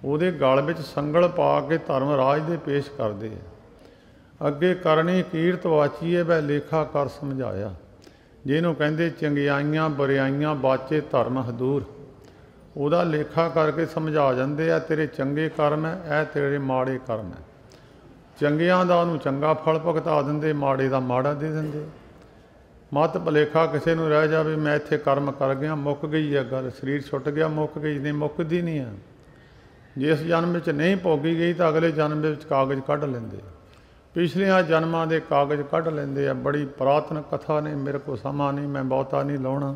ਉਹਦੇ ਗਲ ਵਿੱਚ ਸੰਗਲ ਪਾ ਕੇ ਧਰਮ ਰਾਜ ਦੇ ਪੇਸ਼ ਕਰਦੇ ਆ। ਅੱਗੇ ਕਰਨੀ ਕੀਰਤ ਵਾਚੀਏ ਵੈ ਲੇਖਾ ਕਰ ਸਮਝਾਇਆ। ਜਿਹਨੂੰ ਕਹਿੰਦੇ ਚੰਗਿਆਈਆਂ ਬਰਿਆਈਆਂ ਬਾਚੇ ਧਰਮ ਹਦੂਰ, ਉਹਦਾ ਲੇਖਾ ਕਰਕੇ ਸਮਝਾ ਜਾਂਦੇ ਆ, ਤੇਰੇ ਚੰਗੇ ਕਰਮ ਹੈ, ਇਹ ਤੇਰੇ ਮਾੜੇ ਕਰਮ ਹੈ। ਚੰਗਿਆਂ ਦਾ ਉਹਨੂੰ ਚੰਗਾ ਫਲ ਭੁਗਤਾ ਦਿੰਦੇ, ਮਾੜੇ ਦਾ ਮਾੜਾ ਦੇ ਦਿੰਦੇ। ਮਤ ਭਲੇਖਾ ਕਿਸੇ ਨੂੰ ਰਹਿ ਜਾਵੇ, ਮੈਂ ਇੱਥੇ ਕਰਮ ਕਰ ਗਿਆ, ਮੁੱਕ ਗਈ ਹੈ ਗੱਲ, ਸਰੀਰ ਛੁੱਟ ਗਿਆ, ਮੁੱਕ ਗਈ। ਨਹੀਂ, ਮੁੱਕਦੀ ਨਹੀਂ ਹੈ। ਜਿਸ ਜਨਮ ਵਿੱਚ ਨਹੀਂ ਭੋਗੀ ਗਈ ਤਾਂ ਅਗਲੇ ਜਨਮ ਵਿੱਚ ਕਾਗਜ਼ ਕੱਢ ਲੈਂਦੇ, ਪਿਛਲੀਆਂ ਜਨਮਾਂ ਦੇ ਕਾਗਜ਼ ਕੱਢ ਲੈਂਦੇ ਆ। ਬੜੀ ਪੁਰਾਤਨ ਕਥਾ ਨੇ, ਮੇਰੇ ਕੋਲ ਸਮਾਂ ਨਹੀਂ, ਮੈਂ ਬਹੁਤਾ ਨਹੀਂ ਲਾਉਣਾ,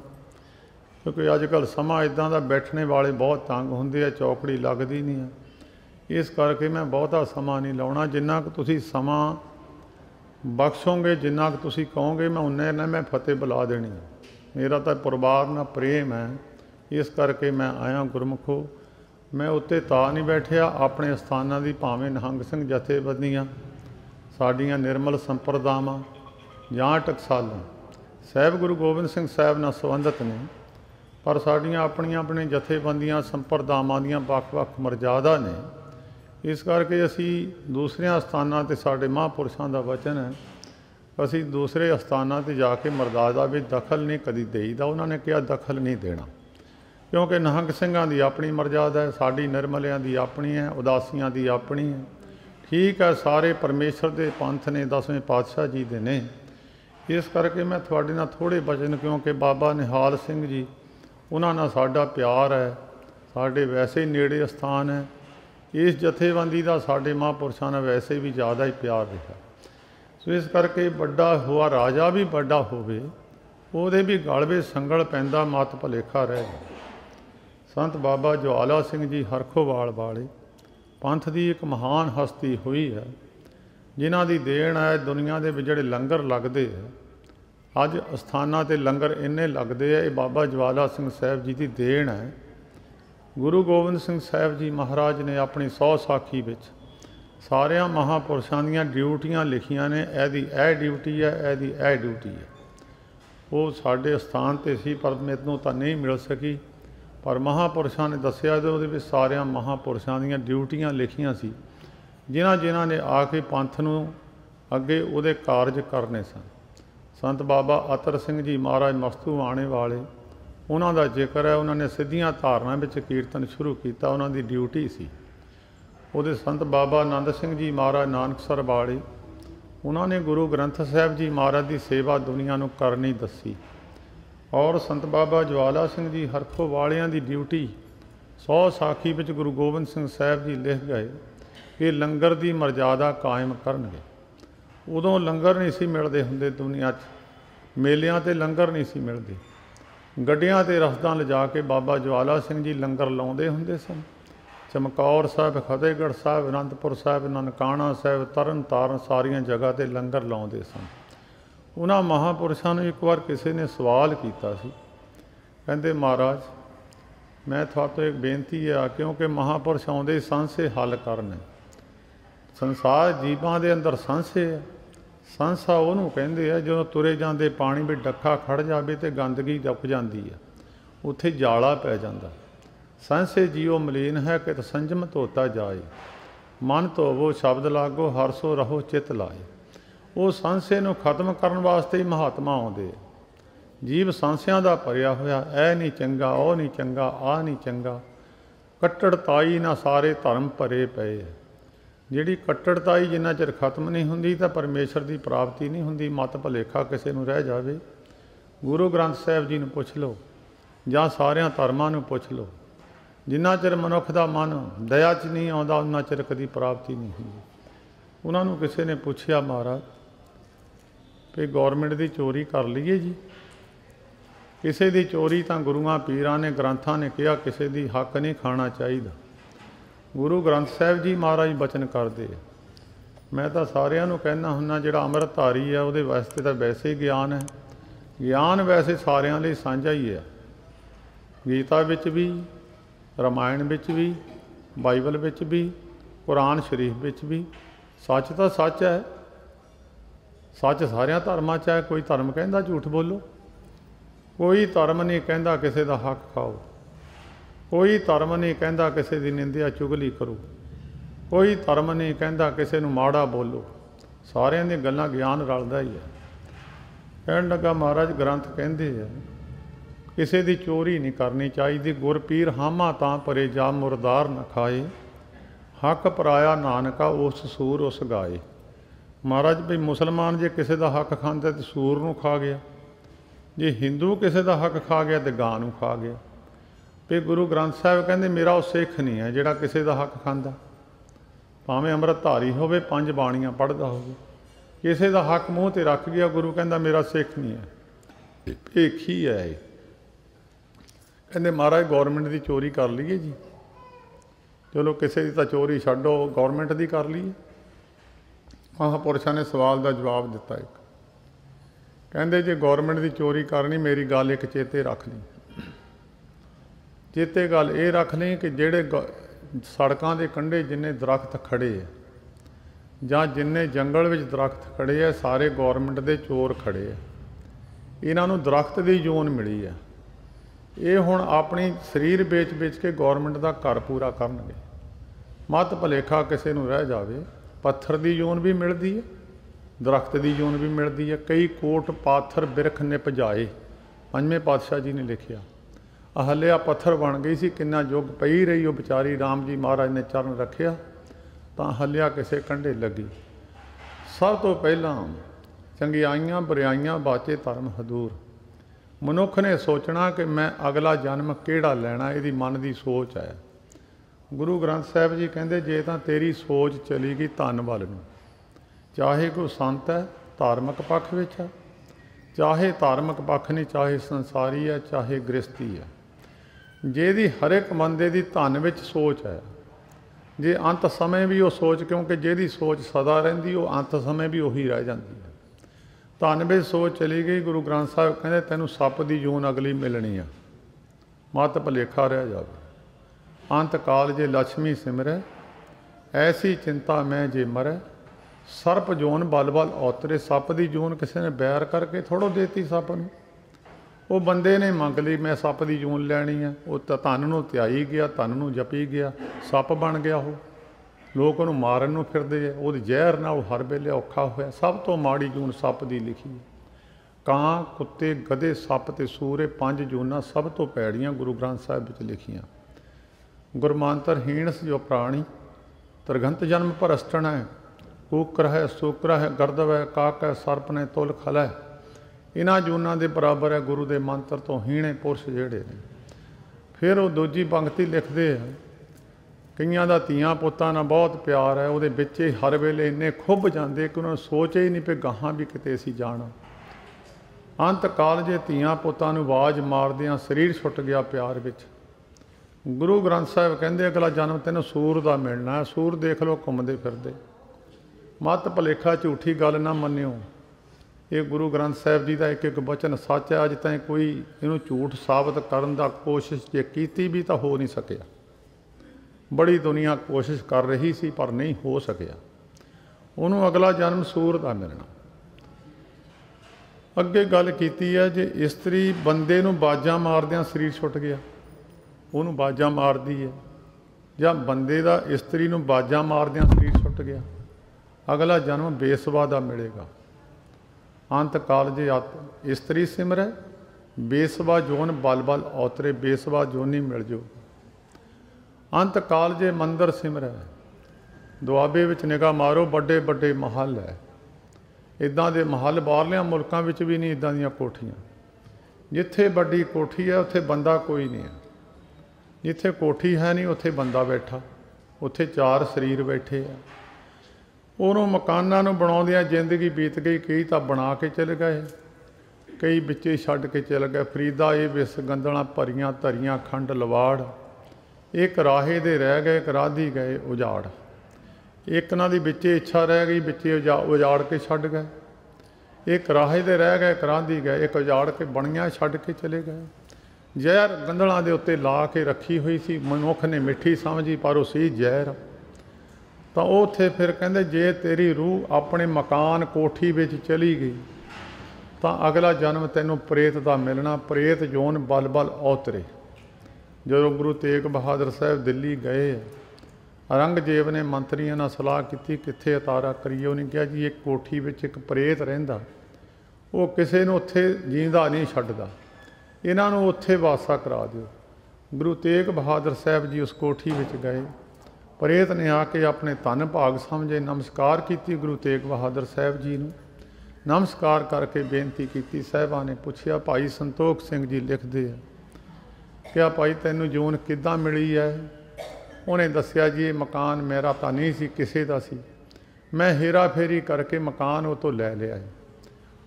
ਕਿਉਂਕਿ ਅੱਜ ਕੱਲ੍ਹ ਸਮਾਂ ਇੱਦਾਂ ਦਾ, ਬੈਠਣੇ ਵਾਲੇ ਬਹੁਤ ਤੰਗ ਹੁੰਦੇ ਆ, ਚੌਕੜੀ ਲੱਗਦੀ ਨਹੀਂ ਆ। ਇਸ ਕਰਕੇ ਮੈਂ ਬਹੁਤਾ ਸਮਾਂ ਨਹੀਂ ਲਾਉਣਾ। ਜਿੰਨਾ ਕੁ ਤੁਸੀਂ ਸਮਾਂ ਬਖਸ਼ੋਗੇ, ਜਿੰਨਾ ਕੁ ਤੁਸੀਂ ਕਹੋਗੇ, ਮੈਂ ਉਨੇ ਨਾਲ ਮੈਂ ਫਤਿਹ ਬੁਲਾ ਦੇਣੀ। ਮੇਰਾ ਤਾਂ ਪਰਿਵਾਰ ਨਾਲ ਪ੍ਰੇਮ ਹੈ, ਇਸ ਕਰਕੇ ਮੈਂ ਆਇਆ ਗੁਰਮੁਖੋ। ਮੈਂ ਉੱਤੇ ਤਾਂ ਨਹੀਂ ਬੈਠਿਆ, ਆਪਣੇ ਸਥਾਨਾਂ ਦੀ ਭਾਵੇਂ ਨਿਹੰਗ ਸਿੰਘ ਜਥੇਬੰਦੀਆਂ, ਸਾਡੀਆਂ ਨਿਰਮਲ ਸੰਪਰਦਾਵਾਂ ਜਾਂ ਟਕਸਾਲਾਂ ਸਾਹਿਬ ਗੁਰੂ ਗੋਬਿੰਦ ਸਿੰਘ ਸਾਹਿਬ ਨਾਲ ਸੰਬੰਧਿਤ ਨੇ, ਪਰ ਸਾਡੀਆਂ ਆਪਣੀਆਂ ਆਪਣੇ ਜਥੇਬੰਦੀਆਂ ਸੰਪਰਦਾਵਾਂ ਦੀਆਂ ਵੱਖ-ਵੱਖ ਮਰਜ਼ਾਦਾ ਨੇ। ਇਸ ਕਰਕੇ ਅਸੀਂ ਦੂਸਰਿਆਂ ਸਥਾਨਾਂ 'ਤੇ, ਸਾਡੇ ਮਹਾਂਪੁਰਸ਼ਾਂ ਦਾ ਵਚਨ ਹੈ, ਅਸੀਂ ਦੂਸਰੇ ਸਥਾਨਾਂ 'ਤੇ ਜਾ ਕੇ ਮਰਜ਼ਾਦਾ ਵਿੱਚ ਦਖਲ ਨਹੀਂ ਕਦੀ ਦੇਈਦਾ। ਉਹਨਾਂ ਨੇ ਕਿਹਾ ਦਖਲ ਨਹੀਂ ਦੇਣਾ, ਕਿਉਂਕਿ ਨਿਹੰਗ ਸਿੰਘਾਂ ਦੀ ਆਪਣੀ ਮਰਜ਼ਾਦਾ ਹੈ, ਸਾਡੀ ਨਿਰਮਲਿਆਂ ਦੀ ਆਪਣੀ ਹੈ, ਉਦਾਸੀਆਂ ਦੀ ਆਪਣੀ ਹੈ। ਠੀਕ ਹੈ, ਸਾਰੇ ਪਰਮੇਸ਼ਰ ਦੇ ਪੰਥ ਨੇ, 10ਵੇਂ ਪਾਤਸ਼ਾਹ ਜੀ ਦੇ ਨੇ। ਇਸ ਕਰਕੇ ਮੈਂ ਤੁਹਾਡੇ ਨਾਲ ਥੋੜ੍ਹੇ ਬਚਨ, ਕਿਉਂਕਿ ਬਾਬਾ ਨਿਹਾਲ ਸਿੰਘ ਜੀ, ਉਹਨਾਂ ਨਾਲ ਸਾਡਾ ਪਿਆਰ ਹੈ, ਸਾਡੇ ਵੈਸੇ ਹੀ ਨੇੜੇ ਅਸਥਾਨ ਹੈ। ਇਸ ਜਥੇਬੰਦੀ ਦਾ ਸਾਡੇ ਮਹਾਂਪੁਰਸ਼ਾਂ ਨਾਲ ਵੈਸੇ ਵੀ ਜ਼ਿਆਦਾ ਹੀ ਪਿਆਰ ਰਿਹਾ। ਸੋ ਇਸ ਕਰਕੇ ਵੱਡਾ ਹੋਆ ਰਾਜਾ ਵੀ ਵੱਡਾ ਹੋਵੇ, ਉਹਦੇ ਵੀ ਗਲ ਵਿੱਚ ਸੰਗਲ ਪੈਂਦਾ, ਮਤ ਭਲੇਖਾ ਰਹਿ ਜਾਵੇ। ਸੰਤ ਬਾਬਾ ਜਵਾਲਾ ਸਿੰਘ ਜੀ ਹਰਖੋਵਾਲ ਵਾਲੇ ਪੰਥ ਦੀ ਇੱਕ ਮਹਾਨ ਹਸਤੀ ਹੋਈ ਹੈ, ਜਿਨ੍ਹਾਂ ਦੀ ਦੇਣ ਹੈ ਦੁਨੀਆ ਦੇ ਵਿੱਚ ਜਿਹੜੇ ਲੰਗਰ ਲੱਗਦੇ ਆ, ਅੱਜ ਅਸਥਾਨਾਂ 'ਤੇ ਲੰਗਰ ਇੰਨੇ ਲੱਗਦੇ ਆ, ਇਹ ਬਾਬਾ ਜਵਾਲਾ ਸਿੰਘ ਸਾਹਿਬ ਜੀ ਦੀ ਦੇਣ ਹੈ। ਗੁਰੂ ਗੋਬਿੰਦ ਸਿੰਘ ਸਾਹਿਬ ਜੀ ਮਹਾਰਾਜ ਨੇ ਆਪਣੀ 100 ਸਾਖੀ ਵਿੱਚ ਸਾਰਿਆਂ ਮਹਾਂਪੁਰਸ਼ਾਂ ਦੀਆਂ ਡਿਊਟੀਆਂ ਲਿਖੀਆਂ ਨੇ, ਇਹਦੀ ਇਹ ਡਿਊਟੀ ਹੈ, ਇਹਦੀ ਇਹ ਡਿਊਟੀ ਹੈ। ਉਹ ਸਾਡੇ ਅਸਥਾਨ 'ਤੇ ਸੀ, ਪਰ ਮੈਨੂੰ ਤਾਂ ਨਹੀਂ ਮਿਲ ਸਕੀ, ਪਰ ਮਹਾਂਪੁਰਸ਼ਾਂ ਨੇ ਦੱਸਿਆ ਤੇ ਉਹਦੇ ਵਿੱਚ ਸਾਰਿਆਂ ਮਹਾਂਪੁਰਸ਼ਾਂ ਦੀਆਂ ਡਿਊਟੀਆਂ ਲਿਖੀਆਂ ਸੀ, ਜਿਨ੍ਹਾਂ ਨੇ ਆ ਕੇ ਪੰਥ ਨੂੰ ਅੱਗੇ ਉਹਦੇ ਕਾਰਜ ਕਰਨੇ ਸਨ। ਸੰਤ ਬਾਬਾ ਅਤਰ ਸਿੰਘ ਜੀ ਮਹਾਰਾਜ ਮਸਤੂਆਣੇ ਵਾਲੇ, ਉਹਨਾਂ ਦਾ ਜ਼ਿਕਰ ਹੈ, ਉਹਨਾਂ ਨੇ ਸਿੱਧੀਆਂ ਧਾਰਨਾ ਵਿੱਚ ਕੀਰਤਨ ਸ਼ੁਰੂ ਕੀਤਾ, ਉਹਨਾਂ ਦੀ ਡਿਊਟੀ ਸੀ। ਉਹਦੇ ਸੰਤ ਬਾਬਾ ਆਨੰਦ ਸਿੰਘ ਜੀ ਮਹਾਰਾਜ ਨਾਨਕਸਰ ਵਾਲੇ, उन्होंने गुरु ग्रंथ साहिब जी महाराज की सेवा दुनिया को करनी दसी। और संत बाबा ज्वाला सिंह जी हरखो वालियां की ड्यूटी 100 साखी विच गुरु गोबिंद सिंह साहिब जी लिख गए कि लंगर की मर्यादा कायम करनगे। उदों लंगर नहीं सी मिलते हुंदे दुनिया 'च, मेलियां ते लंगर नहीं सी मिलते। गड्डियां ते रसदां लिजा के बाबा ज्वाला सिंह जी लंगर लाउंदे हुंदे सन। चमकौर साहिब, फतेहगढ़ साहिब, आनंदपुर साहिब, ननकाना साहिब, तरन ताਰਨ सारियां जगह ते लंगर लाउंदे सन। उन्हां महापुरुषां नूं एक बार किसी ने सवाल कीता सी, कहंदे महाराज मैं तुहाडे तो एक बेनती है, क्योंकि महापुरुष आउंदे संशय हल करन। संसार जीवां दे अंदर संशय है। संसा उहनूं कहंदे आ जदों तुरे जांदे पानी ਵਿੱਚ डक्खा खड़ जावे ते गंदगी रुक जांदी है, उत्थे जाला पै जांदा। संशय जियो मलीन है कि संजम धोता जाए, मन धोवो शब्द लागो हरसो रहो चित लाए। वो संशय नूं खत्म करन वास्ते ही महात्मा आउंदे। जीव संशयां दा भरिया होया, ऐ नहीं चंगा, ओ नहीं चंगा, आ नहीं चंगा, कट्टड़ताई ना सारे धर्म भरे पए है। जिहड़ी कट्टड़ताई जिन्ना चिर खत्म नहीं हुंदी तां परमेश्वर की प्राप्ति नहीं हुंदी। मत भुलेखा किसी नूं रह जावे, गुरु ग्रंथ साहिब जी नूं पुछ लो जां सारियां धर्मां नूं पुछ लो, जिन्ना चिर मनुख दा मन दया च नहीं आउंदा उन्ना चिर कदी प्राप्ति नहीं हुंदी। उन्हां नूं किसी ने पुछया महाराज भी गौरमेंट की चोरी कर लीए जी? किसी की चोरी तां गुरुआं पीरां ने ग्रंथां ने कहा किसी की हक नहीं खाना चाहिए। गुरु ग्रंथ साहिब जी महाराज बचन करते। मैं तो सारिਆਂ ਨੂੰ कहना हुन्ना जिहड़ा अमृतधारी है ਉਹਦੇ वास्ते तो वैसे ही ज्ञान है। ज्ञान वैसे सारिਆਂ ਲਈ ਸਾਂਝਾ ही है। गीता विच भी, रामायण विच भी, बाइबल विच भी, कुरान शरीफ विच भी सच तो सच है। सच सारिਆਂ धर्मां 'ਚ है। कोई धर्म कहता झूठ बोलो, कोई धर्म नहीं कहता किसी का हक खाओ, कोई धर्म नहीं कहता किसी की निंदिया चुगली करो, कोई धर्म नहीं कहता किसी नूं माड़ा बोलो। सारिਆਂ दी गल्लां ज्ञान रलदा ही है। कहण लगा महाराज ग्रंथ कहंदे है किसी की चोरी नहीं करनी चाहिए। गुर पीर हामा तां परे जा मुरदार न खाए, हक पराया नानका उस सूर उस गाए। महाराज भी मुसलमान जे किसी का हक खांदा तो सूर नूं खा गया, जे हिंदू किसी का हक खा गया तो गां नूं खा गया। भी गुरु ग्रंथ साहिब कहते मेरा वो सिख नहीं है जिहड़ा किसी का हक खांदा, भावें अमृतधारी होवे, 5 बाणियां पढ़दा होवे, किसी का हक मूँह ते रख गया, गुरु कहता मेरा सिख नहीं है, भेख ही है। कहते महाराज गौरमेंट की चोरी कर लीए जी? चलो किसी की तो चोरी छड्डो, गौरमेंट की कर लीए। महापुरुषों ने सवाल का जवाब दिता एक, कहते जे गौरमेंट की चोरी करनी मेरी गल एक चेते रख ली, चेते गल ये रख ली कि जेड़े सड़कों के कंढे जिन्ने दरख्त खड़े है जां जिन्ने जंगल में दरख्त खड़े है सारे गौरमेंट के चोर खड़े है। इन्हों दरख्त की जोन मिली है, ये हुण अपनी शरीर बेच बेच के गौरमेंट का घर पूरा करनगे। मत भुलेखा किसी नूं रह जावे। पत्थर की जोन भी मिलती है, दरख्त की जोन भी मिलती है। कई कोट पाथर बिरख निप जाए, 5वें पातशाह जी ने लिखिया। अहल्या पत्थर बन गई सी, किन्ना युग पई रही वो बेचारी, राम जी महाराज ने चरण रखिया तो अहल्या किसे कंढे लगी। सब तो पहला चंगियाइयां बुराइयां बाचे धर्म हदूर। मनुख ने सोचना कि मैं अगला जन्म किहड़ा लैना, इहदी मन की सोच है। गुरु ग्रंथ साहिब जी कहते जे तां तेरी सोच चली गई धन वल नूं, चाहे कोई संत है धार्मिक पक्ष विच है, चाहे धार्मिक पक्ष नहीं, चाहे संसारी है, चाहे गृहस्थी है, जिहदी हर एक बंदे दी धन विच सोच है, जे अंत समय भी वो सोच, क्योंकि जिहदी सोच सदा रहिंदी वो अंत समय भी उही रह जाती है। धन विच सोच चली गई, गुरु ग्रंथ साहिब कहते तैनूं सप दी जून अगली मिलनी है, मत भुलेखा रह जावे। अंत काल जे लक्ष्मी सिमरै, ऐसी चिंता मैं जे मरै, सर्प जोन बल बल औतरे। सप की जून किसी ने बैर करके थोड़ो देती सप नूं, वो बंदे ने मंग ली मैं सप की जून लैनी है, वो धन नूं त्याई गया, धन नूं जपी गया, सप बन गया। वो लोग उन्होंने मारन नूं फिरदे है, वो जहर नाल हर वेले औखा होया। सब तो माड़ी जून सप की लिखी है। कां कुत्ते गधे सप ते सूरे 5 जूनां सब तो पैड़ियां गुरु ग्रंथ साहिब विच लिखियां। गुरमांतर हीणस जो प्राणी, तरगंत जन्म भरसटन है, कूकर है, सूकर है, गर्दव है, काक है, सर्प ने, तुल खल है। इन्हां जूनां दे बराबर है गुरु दे मंत्र तो हीणे पुरुष जिहड़े ने। फिर वो दूजी पंक्ति लिखते हैं, कईयां दा धीआं पुत्तां नाल बहुत प्यार है, उहदे विच ही हर वेले इन्ने खुभ जांदे कि उन्हां नूं सोच ही नहीं पे गाहां भी किते असीं जाना। अंत काल जे धीआं पुत्तां नूं आवाज़ मारदिआं शरीर छुट गया प्यार विच। गुरु ग्रंथ साहिब कहंदे अगला जन्म तैनूं सूर दा मिलना है। सूर देख लो घुमदे फिरदे। मत भुलेखा झूठी गल ना मन्निओ। ये गुरु ग्रंथ साहिब जी का एक एक वचन सच है। अज ताईं कोई इनू झूठ साबित करन दा कोशिश जे कीती भी तो हो नहीं सकिया। बड़ी दुनिया कोशिश कर रही सी पर नहीं हो सकिया। उन्होंने अगला जन्म सूर का मिलना। अगे गल कीती है जे इस्त्री बंदे नूं बाजां मारदिआं शरीर छुट गया, उन्होंने बाजां मारदी है, जां बंदे दा इस्त्री नूं बाजां मारदिआं शरीर छुट गया, अगला जन्म बेसवा दा मिलेगा। अंत काल जे इस्त्री सिमरै, बेसवा जोन बल बल औतरे, बेसवा जोनी मिल जो। अंत काल जे मंदिर सिमरै, दुआबे विच निगाह मारो, बड़े बड़े महल है। इदां दे महल बाहरलियां मुल्कां विच भी नहीं, इदां दीयां कोठियां। जिथे बड़ी कोठी है उत्थे बंदा कोई नहीं है, जिथे कोठी है नहीं उत्थे बंदा बैठा, उत्थे चार शरीर बैठे है। उन्होंने मकानां नूं बनाउंदिआं जिंदगी बीत गई। कई तो बना के चले गए, कई बिच्चे छड्ड के चले गए। फरीदा ये विस गंदलां भरियां धरियां खंड लवाड़, एक राहे दे रह गए, एक राधी गए उजाड़। एक ना दी बिच्चे इच्छा रह गई, बिच्चे उजाड़ के छड्ड गए। एक राहे दे रह गए, एक राधी गए, एक उजाड़ के बणियां छड्ड के चले गए। जहर गंदलां दे उत्ते ला के रखी हुई सी, मनुख ने मिठी समझी पर वो सी जहर। तो उत्थे फिर कहंदे जे तेरी रूह अपने मकान कोठी विच चली गई तो अगला जन्म तैनूं प्रेत दा मिलना। प्रेत जोन बल बल औतरे। जो गुरु तेग बहादुर साहब दिल्ली गए, औरंगजेब ने मंत्रियों नाल सलाह की कित्थे अतारा करिए। उन्हें कहा जी एक कोठी विच एक प्रेत रहिंदा, वो किसी नूं उत्थे जींदा नहीं छड्डदा, इन्हां नूं उत्थे वासा करा दिओ। गुरु तेग बहादुर साहब जी उस कोठी विच गए। प्रेत ने आके अपने धन भाग समझे, नमस्कार की गुरु तेग बहादुर साहब जी नूं। नमस्कार करके बेनती की। साहिबा ने पूछया, भाई संतोख सिंह जी लिखते हैं, क्या भाई तैनूं जून किद्दां मिली है? उन्हें दस्या जी ये मकान मेरा तो नहीं सी, किसी का सी, मैं हेरा फेरी करके मकान वो तो लै लिया है।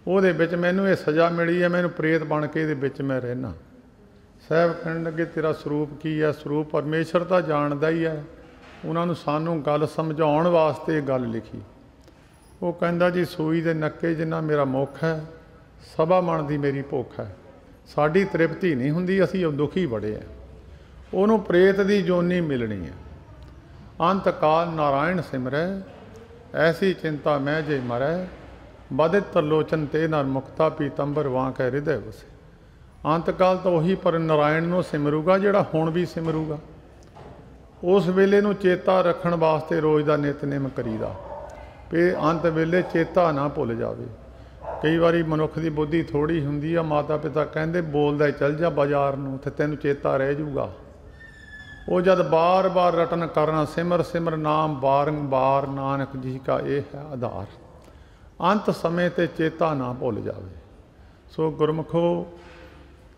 ਉਹਦੇ ਵਿੱਚ ਮੈਨੂੰ ਇਹ सज़ा मिली है, मैनू प्रेत बन के ਇਹਦੇ ਵਿੱਚ मैं रहना। साहब कहने लगे तेरा स्वरूप की है? स्वरूप परमेश्वर तो जानता ही है। उन्होंने सानू गल समझाउण वास्ते गल लिखी। वो कहंदा जी सूई दे नक्के जिन्ना मेरा मुख है, सभा मन दी मेरी भुख है, साडी तृप्ति नहीं हुंदी, असीं दुखी बड़े हैं। उन्हों प्रेत दी जोनी मिलनी है। अंत काल नारायण सिमरै, ऐसी चिंता मैं जे मरै, बदित तरलोचन ते नर मुक्ता पीतंबर वां कै हृदय वसे। अंत काल तो वही पर नारायण नूं सिमरूगा जिहड़ा हुण भी सिमरूगा। उस वेले नूं चेता रखण वास्ते रोज़ दा नितनेम करीदा भी अंत वेले चेता ना भुल जावे। कई बारी मनुख की बुद्धि थोड़ी हुंदी आ, माता पिता कहंदे बोलदा चल जा बाजार नूं ते तैनूं चेता रह जूगा। वो जद बार बार रटन करना, सिमर सिमर नाम बारंबार, नानक जी का ये है आधार। अंत समय ते चेता ना भुल जावे। सो गुरमुखो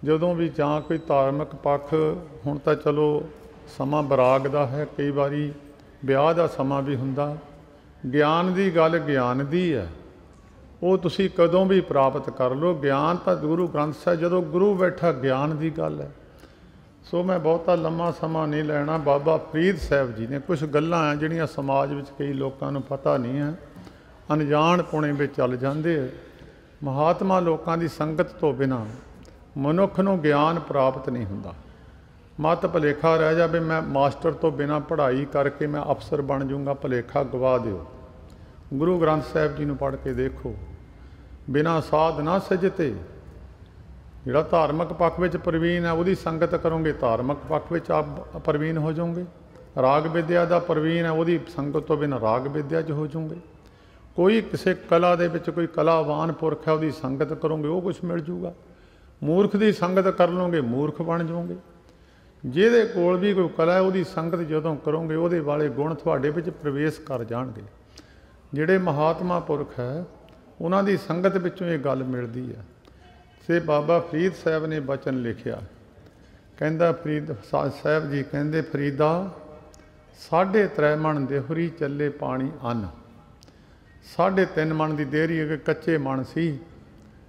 जदों भी जां कोई धार्मिक पक्ष, हुण तां चलो समा बराग दा है, कई बारी विआह दा समा भी हुंदा। ज्ञान दी गल ज्ञान दी है, वो तुसी कदों भी प्राप्त कर लो। ज्ञान तां गुरु ग्रंथ साहिब जदों गुरु बैठा ज्ञान दी गल है। सो मैं बहुता लम्मा समा नहीं लैना। बाबा फरीद साहब जी ने कुछ गल्लां हैं जिहड़ियां समाज विच कई लोकां नूं पता नहीं है, अनजान पुणे विच चल जांदे। महात्मा लोकां दी संगत तो बिना मनुख नूं ज्ञान प्राप्त नहीं हुंदा। मत भुलेखा रह जावे मैं मास्टर तो बिना पढ़ाई करके मैं अफसर बन जूँगा, भुलेखा गवा दिओ। गुरु ग्रंथ साहिब जी नूं पढ़ के देखो, बिना साध ना सजते। जिहड़ा धार्मिक पक्ष विच प्रवीण है उहदी संगत करोगे, धार्मिक पक्ष विच आप प्रवीण हो जाओगे। राग विद्या दा प्रवीण है, उहदी संगत तो बिना राग विद्या च हो जाओगे। कोई किसी कला दे विच कोई कलावान पुरख है, उहदी संगत करोगे वो कुछ मिल जूगा। मूर्ख की संगत कर लोगे, मूर्ख बन जाओगे। जिहदे कोल भी कोई कला है, उहदी संगत जदों करोगे, उहदे वाले गुण तुहाडे विच प्रवेश कर जाणगे। ਜਿਹੜੇ ਮਹਾਤਮਾ ਪੁਰਖ ਹੈ ਉਹਨਾਂ ਦੀ ਸੰਗਤ ਵਿੱਚੋਂ ਇਹ ਗੱਲ ਮਿਲਦੀ ਹੈ। ਤੇ ਬਾਬਾ ਫਰੀਦ ਸਾਹਿਬ ਨੇ ਬਚਨ ਲਿਖਿਆ, ਕਹਿੰਦਾ ਫਰੀਦ ਸਾਹਿਬ ਜੀ ਕਹਿੰਦੇ, ਫਰੀਦਾ 3.5 ਮਣ ਦੇਹੁਰੀ ਚੱਲੇ ਪਾਣੀ ਅੰਨ। 3.5 ਮਣ ਦੀ ਦੇਹਰੀ ਅਗੇ ਕੱਚੇ ਮਣ ਸੀ,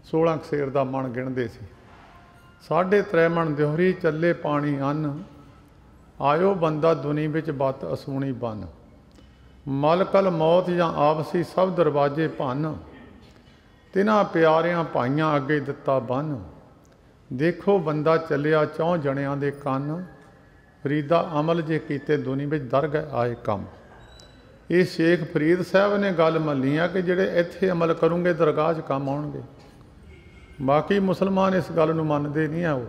16 ਸੇਰ ਦਾ ਮਣ ਗਿਣਦੇ ਸੀ। 3.5 ਮਣ ਦੇਹੁਰੀ ਚੱਲੇ ਪਾਣੀ ਅੰਨ, ਆਇਓ ਬੰਦਾ ਦੁਨੀ ਵਿੱਚ ਬੱਤ ਅਸੂਣੀ ਬਨ। ਮਲਕਲ ਮੌਤ ਜਾਂ ਆਪਸੀ ਸਭ ਦਰਵਾਜੇ ਭੰਨ, ਤਿਨਾਂ ਪਿਆਰਿਆਂ ਭਾਈਆਂ ਅੱਗੇ ਦਿੱਤਾ ਬੰਨ। ਦੇਖੋ ਬੰਦਾ ਚੱਲਿਆ 4 ਜਣਿਆਂ ਦੇ ਕੰਨ, ਫਰੀਦਾ ਅਮਲ ਜੇ ਕੀਤੇ ਦੁਨੀ ਵਿੱਚ ਦਰ ਗਏ ਆਏ ਕੰਮ। ਇਹ ਸ਼ੇਖ ਫਰੀਦ ਸਾਹਿਬ ਨੇ ਗੱਲ ਮੰਨੀ ਆ ਕਿ ਜਿਹੜੇ ਇੱਥੇ ਅਮਲ ਕਰੂੰਗੇ ਦਰਗਾਹ 'ਚ ਕੰਮ ਆਉਣਗੇ। ਬਾਕੀ ਮੁਸਲਮਾਨ ਇਸ ਗੱਲ ਨੂੰ ਮੰਨਦੇ ਨਹੀਂ ਆ।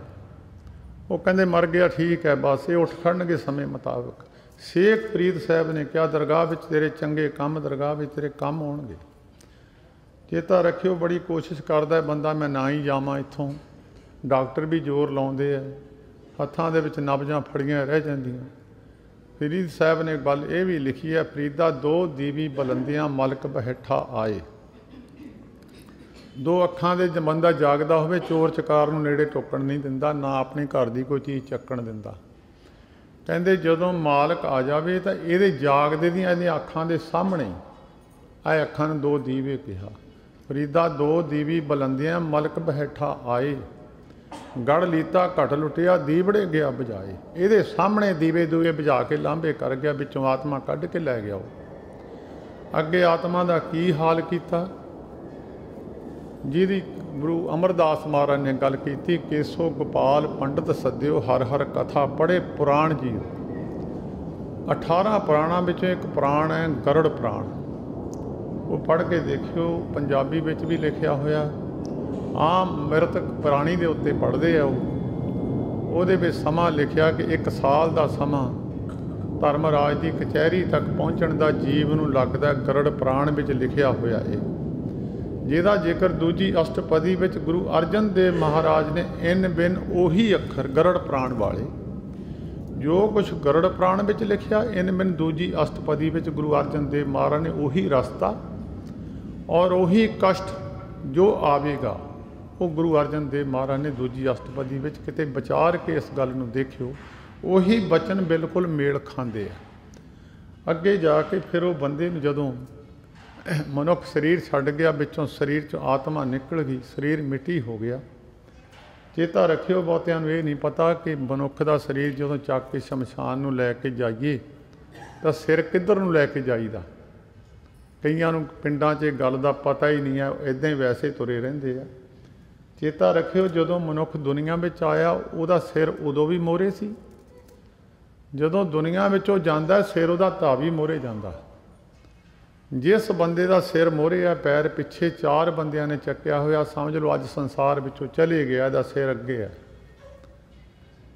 ਉਹ ਕਹਿੰਦੇ ਮਰ ਗਿਆ ਠੀਕ ਹੈ, ਬਸ ਇਹ ਉੱਠ ਖੜਨਗੇ ਸਮੇਂ ਮੁਤਾਬਕ। ਸ਼ੇਖ ਫਰੀਦ ਸਾਹਿਬ ਨੇ ਕਿਹਾ ਦਰਗਾਹ ਵਿੱਚ ਤੇਰੇ ਚੰਗੇ ਕੰਮ, ਦਰਗਾਹ ਵਿੱਚ ਤੇਰੇ ਕੰਮ ਆਉਣਗੇ। ਚੇਤਾ ਰੱਖਿਓ, ਬੜੀ ਕੋਸ਼ਿਸ਼ ਕਰਦਾ ਬੰਦਾ ਮੈਂ ਨਾ ਹੀ ਜਾਵਾਂ ਇੱਥੋਂ। ਡਾਕਟਰ ਵੀ ਜ਼ੋਰ ਲਾਉਂਦੇ ਆ, ਹੱਥਾਂ ਦੇ ਵਿੱਚ ਨਬਜ਼ਾਂ ਫੜੀਆਂ ਰਹਿ ਜਾਂਦੀਆਂ। ਫਰੀਦ ਸਾਹਿਬ ਨੇ ਗੱਲ ਇਹ ਵੀ ਲਿਖੀ ਹੈ, ਫਰੀਦਾ 2 ਦੀਵੀ ਬੁਲੰਦੀਆਂ ਮਲਕ ਬਹਿਠਾ ਆਏ। 2 ਅੱਖਾਂ ਦੇ ਬੰਦਾ ਜਾਗਦਾ ਹੋਵੇ, ਚੋਰ ਚਕਾਰ ਨੂੰ ਨੇੜੇ ਟੋਕਣ ਨਹੀਂ ਦਿੰਦਾ, ਨਾ ਆਪਣੇ ਘਰ ਦੀ ਕੋਈ ਚੀਜ਼ ਚੱਕਣ ਦਿੰਦਾ। ਕਹਿੰਦੇ ਜਦੋਂ ਮਾਲਕ ਆ ਜਾਵੇ ਤਾਂ ਇਹਦੇ ਜਾਗਦੇ ਦੀਆਂ ਇਹਦੀਆਂ ਅੱਖਾਂ ਦੇ ਸਾਹਮਣੇ, ਇਹ ਅੱਖਾਂ ਨੂੰ 2 ਦੀਵੇ ਕਿਹਾ। ਫਰੀਦਾ 2 ਦੀਵੀ ਬੁਲੰਦੀਆਂ ਮਲਕ ਬਹਿਠਾ ਆਏ, ਗੜ ਲੀਤਾ ਘਟ ਲੁੱਟਿਆ ਦੀਵੜੇ ਗਿਆ ਬੁਝਾਏ। ਇਹਦੇ ਸਾਹਮਣੇ ਦੀਵੇ ਦੂਏ ਬੁਝਾ ਕੇ ਲਾਂਭੇ ਕਰ ਗਿਆ, ਵਿੱਚੋਂ ਆਤਮਾ ਕੱਢ ਕੇ ਲੈ ਗਿਆ। ਉਹ ਅੱਗੇ ਆਤਮਾ ਦਾ ਕੀ ਹਾਲ ਕੀਤਾ, ਜਿਹਦੀ ਗੁਰੂ ਅਮਰਦਾਸ ਮਹਾਰਾਜ ਨੇ ਗੱਲ ਕੀਤੀ, ਕੇਸੋ ਗੋਪਾਲ ਪੰਡਤ ਸੱਦਿਓ, ਹਰ ਹਰ ਕਥਾ ਪੜ੍ਹੇ ਪੁਰਾਣ ਜੀ। 18 ਪੁਰਾਣਾਂ ਵਿੱਚੋਂ ਇੱਕ ਪੁਰਾਣ ਹੈ ਗਰੜ ਪੁਰਾਣ। ਉਹ ਪੜ੍ਹ ਕੇ ਦੇਖਿਓ, ਪੰਜਾਬੀ ਵਿੱਚ ਵੀ ਲਿਖਿਆ ਹੋਇਆ। ਆਮ ਮ੍ਰਿਤਕ ਪ੍ਰਾਣੀ ਦੇ ਉੱਤੇ ਪੜ੍ਹਦੇ ਆ। ਉਹਦੇ ਵਿੱਚ ਸਮਾਂ ਲਿਖਿਆ ਕਿ 1 ਸਾਲ ਦਾ ਸਮਾਂ ਧਰਮਰਾਜ ਦੀ ਕਚਹਿਰੀ ਤੱਕ ਪਹੁੰਚਣ ਦਾ ਜੀਵ ਨੂੰ ਲੱਗਦਾ। ਗਰੜ ਪੁਰਾਣ ਵਿੱਚ ਲਿਖਿਆ ਹੋਇਆ ਇਹ, ਜਿਹਦਾ ਜ਼ਿਕਰ ਦੂਜੀ ਅਸ਼ਟਪਦੀ ਵਿੱਚ ਗੁਰੂ ਅਰਜਨ ਦੇਵ ਮਹਾਰਾਜ ਨੇ ਇਨ ਬਿਨ ਉਹੀ ਅੱਖਰ ਗਰੜ ਪੁਰਾਣ ਵਾਲੇ, ਜੋ ਕੁਛ ਗਰੜ ਪੁਰਾਣ ਵਿੱਚ ਲਿਖਿਆ ਇਨ ਬਿਨ ਦੂਜੀ ਅਸ਼ਟਪਦੀ ਵਿੱਚ ਗੁਰੂ ਅਰਜਨ ਦੇਵ ਮਹਾਰਾਜ ਨੇ ਉਹੀ ਰਸਤਾ ਔਰ ਉਹੀ ਕਸ਼ਟ ਜੋ ਆਵੇਗਾ, ਉਹ ਗੁਰੂ ਅਰਜਨ ਦੇਵ ਮਹਾਰਾਜ ਨੇ ਦੂਜੀ ਅਸ਼ਟਪਦੀ ਵਿੱਚ ਕਿਤੇ ਵਿਚਾਰ ਕੇ ਇਸ ਗੱਲ ਨੂੰ ਦੇਖਿਓ, ਉਹੀ ਬਚਨ ਬਿਲਕੁਲ ਮੇਲ ਖਾਂਦੇ ਆ। ਅੱਗੇ ਜਾ ਕੇ ਫਿਰ ਉਹ ਬੰਦੇ ਨੂੰ ਜਦੋਂ ਮਨੁੱਖ ਸਰੀਰ ਛੱਡ ਗਿਆ, ਵਿੱਚੋਂ ਸਰੀਰ 'ਚੋਂ ਆਤਮਾ ਨਿਕਲ ਗਈ, ਸਰੀਰ ਮਿੱਟੀ ਹੋ ਗਿਆ। ਚੇਤਾ ਰੱਖਿਓ, ਬਹੁਤਿਆਂ ਨੂੰ ਇਹ ਨਹੀਂ ਪਤਾ ਕਿ ਮਨੁੱਖ ਦਾ ਸਰੀਰ ਜਦੋਂ ਚੱਕ ਕੇ ਸ਼ਮਸ਼ਾਨ ਨੂੰ ਲੈ ਕੇ ਜਾਈਏ ਤਾਂ ਸਿਰ ਕਿੱਧਰ ਨੂੰ ਲੈ ਕੇ ਜਾਈਦਾ। ਕਈਆਂ ਨੂੰ ਪਿੰਡਾਂ 'ਚ ਗੱਲ ਦਾ ਪਤਾ ਹੀ ਨਹੀਂ ਹੈ, ਇੱਦਾਂ ਹੀ ਵੈਸੇ ਤੁਰੇ ਰਹਿੰਦੇ ਆ। ਚੇਤਾ ਰੱਖਿਓ, ਜਦੋਂ ਮਨੁੱਖ ਦੁਨੀਆ ਵਿੱਚ ਆਇਆ ਉਹਦਾ ਸਿਰ ਉਦੋਂ ਵੀ ਮੋਹਰੇ ਸੀ, ਜਦੋਂ ਦੁਨੀਆ ਵਿੱਚੋਂ ਜਾਂਦਾ ਸਿਰ ਉਹਦਾ ਧਾਵੀ ਮੋਹਰੇ ਜਾਂਦਾ। ਜਿਸ ਬੰਦੇ ਦਾ ਸਿਰ ਮੋਹਰੇ ਆ, ਪੈਰ ਪਿੱਛੇ 4 ਬੰਦਿਆਂ ਨੇ ਚੱਕਿਆ ਹੋਇਆ, ਸਮਝ ਲਓ ਅੱਜ ਸੰਸਾਰ ਵਿੱਚੋਂ ਚਲੇ ਗਿਆ, ਇਹਦਾ ਸਿਰ ਅੱਗੇ ਆ।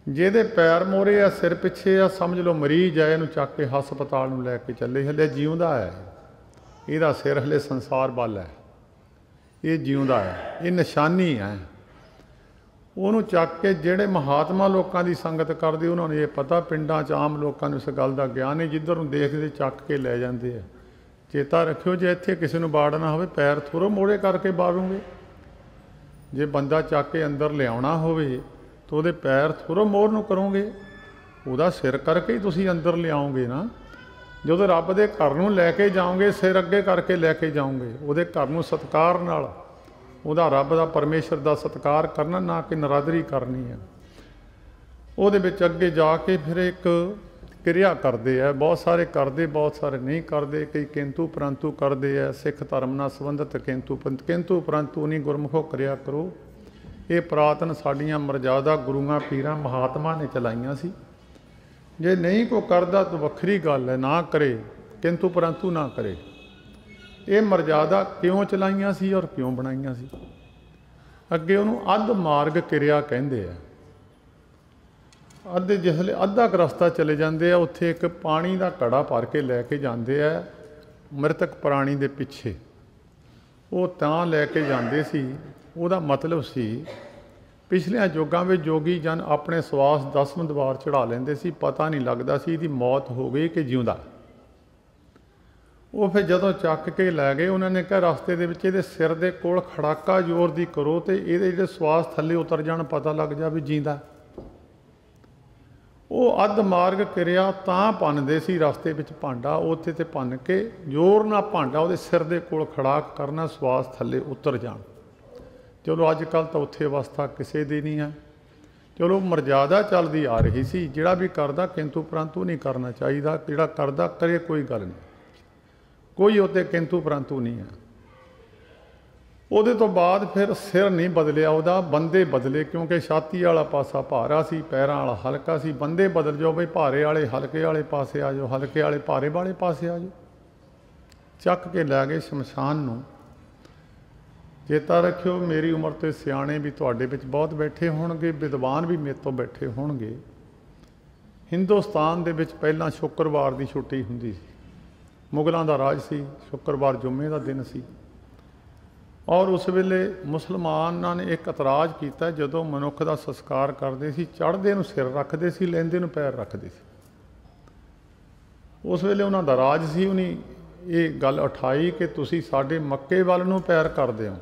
ਜਿਹਦੇ ਪੈਰ ਮੋਹਰੇ ਆ, ਸਿਰ ਪਿੱਛੇ ਆ, ਸਮਝ ਲਓ ਮਰੀਜ਼ ਆ, ਇਹਨੂੰ ਚੱਕ ਕੇ ਹਸਪਤਾਲ ਨੂੰ ਲੈ ਕੇ ਚੱਲੇ, ਹਲੇ ਜਿਉਂਦਾ ਹੈ, ਇਹਦਾ ਸਿਰ ਹਲੇ ਸੰਸਾਰ ਵੱਲ ਹੈ, ਇਹ ਜਿਉਂਦਾ ਹੈ, ਇਹ ਨਿਸ਼ਾਨੀ ਹੈ। ਉਹਨੂੰ ਚੱਕ ਕੇ ਜਿਹੜੇ ਮਹਾਤਮਾ ਲੋਕਾਂ ਦੀ ਸੰਗਤ ਕਰਦੇ ਉਹਨਾਂ ਨੂੰ ਇਹ ਪਤਾ, ਪਿੰਡਾਂ 'ਚ ਆਮ ਲੋਕਾਂ ਨੂੰ ਇਸ ਗੱਲ ਦਾ ਗਿਆਨ ਨਹੀਂ, ਜਿੱਧਰ ਨੂੰ ਦੇਖਦੇ ਚੱਕ ਕੇ ਲੈ ਜਾਂਦੇ ਆ। ਚੇਤਾ ਰੱਖਿਓ, ਜੇ ਇੱਥੇ ਕਿਸੇ ਨੂੰ ਬਾੜਨਾ ਹੋਵੇ ਪੈਰ ਥੋੜ੍ਹਾ ਮੋੜੇ ਕਰਕੇ ਬਾੜੋਗੇ। ਜੇ ਬੰਦਾ ਚੱਕ ਕੇ ਅੰਦਰ ਲਿਆਉਣਾ ਹੋਵੇ ਤਾਂ ਉਹਦੇ ਪੈਰ ਥੋੜ੍ਹਾ ਮੋੜ ਨੂੰ ਕਰੋਗੇ, ਉਹਦਾ ਸਿਰ ਕਰਕੇ ਹੀ ਤੁਸੀਂ ਅੰਦਰ ਲਿਆਓਗੇ ਨਾ। ਜਦੋਂ ਰੱਬ ਦੇ ਘਰ ਨੂੰ ਲੈ ਕੇ ਜਾਓਗੇ, ਸਿਰ ਅੱਗੇ ਕਰਕੇ ਲੈ ਕੇ ਜਾਓਗੇ, ਉਹਦੇ ਘਰ ਨੂੰ ਸਤਿਕਾਰ ਨਾਲ, ਉਹਦਾ ਰੱਬ ਦਾ ਪਰਮੇਸ਼ਰ ਦਾ ਸਤਿਕਾਰ ਕਰਨਾ, ਨਾ ਕਿ ਨਰਾਦਰੀ ਕਰਨੀ ਹੈ। ਉਹਦੇ ਵਿੱਚ ਅੱਗੇ ਜਾ ਕੇ ਫਿਰ ਇੱਕ ਕਿਰਿਆ ਕਰਦੇ ਆ, ਬਹੁਤ ਸਾਰੇ ਕਰਦੇ, ਬਹੁਤ ਸਾਰੇ ਨਹੀਂ ਕਰਦੇ, ਕਈ ਕਿੰਤੂ ਪਰੰਤੂ ਕਰਦੇ ਆ। ਸਿੱਖ ਧਰਮ ਨਾਲ ਸੰਬੰਧਿਤ ਕਿੰਤੂ ਪਰੰਤੂ ਨਹੀਂ ਗੁਰਮੁਖੋ ਕਰਿਆ ਕਰੋ। ਇਹ ਪੁਰਾਤਨ ਸਾਡੀਆਂ ਮਰਜ਼ਾਦਾ ਗੁਰੂਆਂ ਪੀਰਾਂ ਮਹਾਤਮਾ ਨੇ ਚਲਾਈਆਂ ਸੀ। ਜੇ ਨਹੀਂ ਕੋਈ ਕਰਦਾ ਤਾਂ ਵੱਖਰੀ ਗੱਲ ਹੈ, ਨਾ ਕਰੇ, ਕਿੰਤੂ ਪਰੰਤੂ ਨਾ ਕਰੇ। ਇਹ ਮਰਜ਼ਾਦਾ ਕਿਉਂ ਚਲਾਈਆਂ ਸੀ ਔਰ ਕਿਉਂ ਬਣਾਈਆਂ ਸੀ? ਅੱਗੇ ਉਹਨੂੰ ਅੱਧ ਮਾਰਗ ਕਿਰਿਆ ਕਹਿੰਦੇ ਆ। ਅੱਧੇ ਜਿਸਲੇ ਅੱਧਾ ਕੁ ਰਸਤਾ ਚਲੇ ਜਾਂਦੇ ਆ, ਉੱਥੇ ਇੱਕ ਪਾਣੀ ਦਾ ਘੜਾ ਭਰ ਕੇ ਲੈ ਕੇ ਜਾਂਦੇ ਆ ਮ੍ਰਿਤਕ ਪ੍ਰਾਣੀ ਦੇ ਪਿੱਛੇ। ਉਹ ਤਾਂ ਲੈ ਕੇ ਜਾਂਦੇ ਸੀ, ਉਹਦਾ ਮਤਲਬ ਸੀ ਪਿਛਲਿਆਂ ਯੁੱਗਾਂ ਵਿੱਚ ਜੋਗੀ ਜਨ ਆਪਣੇ ਸਵਾਸ 10ਵੇਂ ਦਵਾਰ ਚੜ੍ਹਾ ਲੈਂਦੇ ਸੀ, ਪਤਾ ਨਹੀਂ ਲੱਗਦਾ ਸੀ ਇਹਦੀ ਮੌਤ ਹੋ ਗਈ ਕਿ ਜਿਉਂਦਾ। ਉਹ ਫਿਰ ਜਦੋਂ ਚੱਕ ਕੇ ਲੈ ਗਏ ਉਹਨਾਂ ਨੇ ਕਿਹਾ ਰਸਤੇ ਦੇ ਵਿੱਚ ਇਹਦੇ ਸਿਰ ਦੇ ਕੋਲ ਖੜਾਕਾ ਜ਼ੋਰ ਦੀ ਕਰੋ ਤੇ ਇਹਦੇ ਜਿਹੜੇ ਸਵਾਸ ਥੱਲੇ ਉਤਰ ਜਾਣ, ਪਤਾ ਲੱਗ ਜਾ ਵੀ ਜੀਂਦਾ। ਉਹ ਅੱਧ ਮਾਰਗ ਕਿਰਿਆ ਤਾਂ ਭੰਨਦੇ ਸੀ ਰਸਤੇ ਵਿੱਚ ਭਾਂਡਾ, ਉੱਥੇ ਤੇ ਭੰਨ ਕੇ ਜ਼ੋਰ ਨਾਲ ਭਾਂਡਾ ਉਹਦੇ ਸਿਰ ਦੇ ਕੋਲ ਖੜਾਕ ਕਰਨਾ, ਸਵਾਸ ਥੱਲੇ ਉਤਰ ਜਾਣ। ਚਲੋ ਅੱਜ ਕੱਲ੍ਹ ਤਾਂ ਉੱਥੇ ਅਵਸਥਾ ਕਿਸੇ ਦੀ ਨਹੀਂ ਹੈ। ਚਲੋ ਮਰਜ਼ਾਦਾ ਚੱਲਦੀ ਆ ਰਹੀ ਸੀ, ਜਿਹੜਾ ਵੀ ਕਰਦਾ ਕਿੰਤੂ ਪਰੰਤੂ ਨਹੀਂ ਕਰਨਾ ਚਾਹੀਦਾ, ਜਿਹੜਾ ਕਰਦਾ ਕਰੇ ਕੋਈ ਗੱਲ ਨਹੀਂ, ਕੋਈ ਉੱਤੇ ਕਿੰਤੂ ਪਰੰਤੂ ਨਹੀਂ ਹੈ। ਉਹਦੇ ਤੋਂ ਬਾਅਦ ਫਿਰ ਸਿਰ ਨਹੀਂ ਬਦਲਿਆ ਉਹਦਾ, ਬੰਦੇ ਬਦਲੇ, ਕਿਉਂਕਿ ਛਾਤੀ ਵਾਲਾ ਪਾਸਾ ਭਾਰਾ ਸੀ, ਪੈਰਾਂ ਵਾਲਾ ਹਲਕਾ ਸੀ। ਬੰਦੇ ਬਦਲ ਜਾਓ ਬਈ, ਭਾਰੇ ਵਾਲੇ ਹਲਕੇ ਵਾਲੇ ਪਾਸੇ ਆ ਜਾਓ, ਹਲਕੇ ਵਾਲੇ ਭਾਰੇ ਵਾਲੇ ਪਾਸੇ ਆ ਜਾਓ। ਚੱਕ ਕੇ ਲੈ ਗਏ ਸ਼ਮਸ਼ਾਨ ਨੂੰ। ਚੇਤਾ ਰੱਖਿਓ, ਮੇਰੀ ਉਮਰ ਤੇ ਸਿਆਣੇ ਵੀ ਤੁਹਾਡੇ ਵਿੱਚ ਬਹੁਤ ਬੈਠੇ ਹੋਣਗੇ, ਵਿਦਵਾਨ ਵੀ ਮੇਰੇ ਤੋਂ ਬੈਠੇ ਹੋਣਗੇ। ਹਿੰਦੁਸਤਾਨ ਦੇ ਵਿੱਚ ਪਹਿਲਾਂ ਸ਼ੁੱਕਰਵਾਰ ਦੀ ਛੁੱਟੀ ਹੁੰਦੀ ਸੀ, ਮੁਗਲਾਂ ਦਾ ਰਾਜ ਸੀ, ਸ਼ੁੱਕਰਵਾਰ ਜੁਮੇ ਦਾ ਦਿਨ ਸੀ। ਔਰ ਉਸ ਵੇਲੇ ਮੁਸਲਮਾਨਾਂ ਨੇ ਇੱਕ ਇਤਰਾਜ਼ ਕੀਤਾ, ਜਦੋਂ ਮਨੁੱਖ ਦਾ ਸੰਸਕਾਰ ਕਰਦੇ ਸੀ ਚੜ੍ਹਦੇ ਨੂੰ ਸਿਰ ਰੱਖਦੇ ਸੀ, ਲੈਂਦੇ ਨੂੰ ਪੈਰ ਰੱਖਦੇ ਸੀ। ਉਸ ਵੇਲੇ ਉਹਨਾਂ ਦਾ ਰਾਜ ਸੀ, ਉਹਨੇ ਇਹ ਗੱਲ ਉਠਾਈ ਕਿ ਤੁਸੀਂ ਸਾਡੇ ਮੱਕੇ ਵੱਲ ਨੂੰ ਪੈਰ ਕਰਦੇ ਹੋ,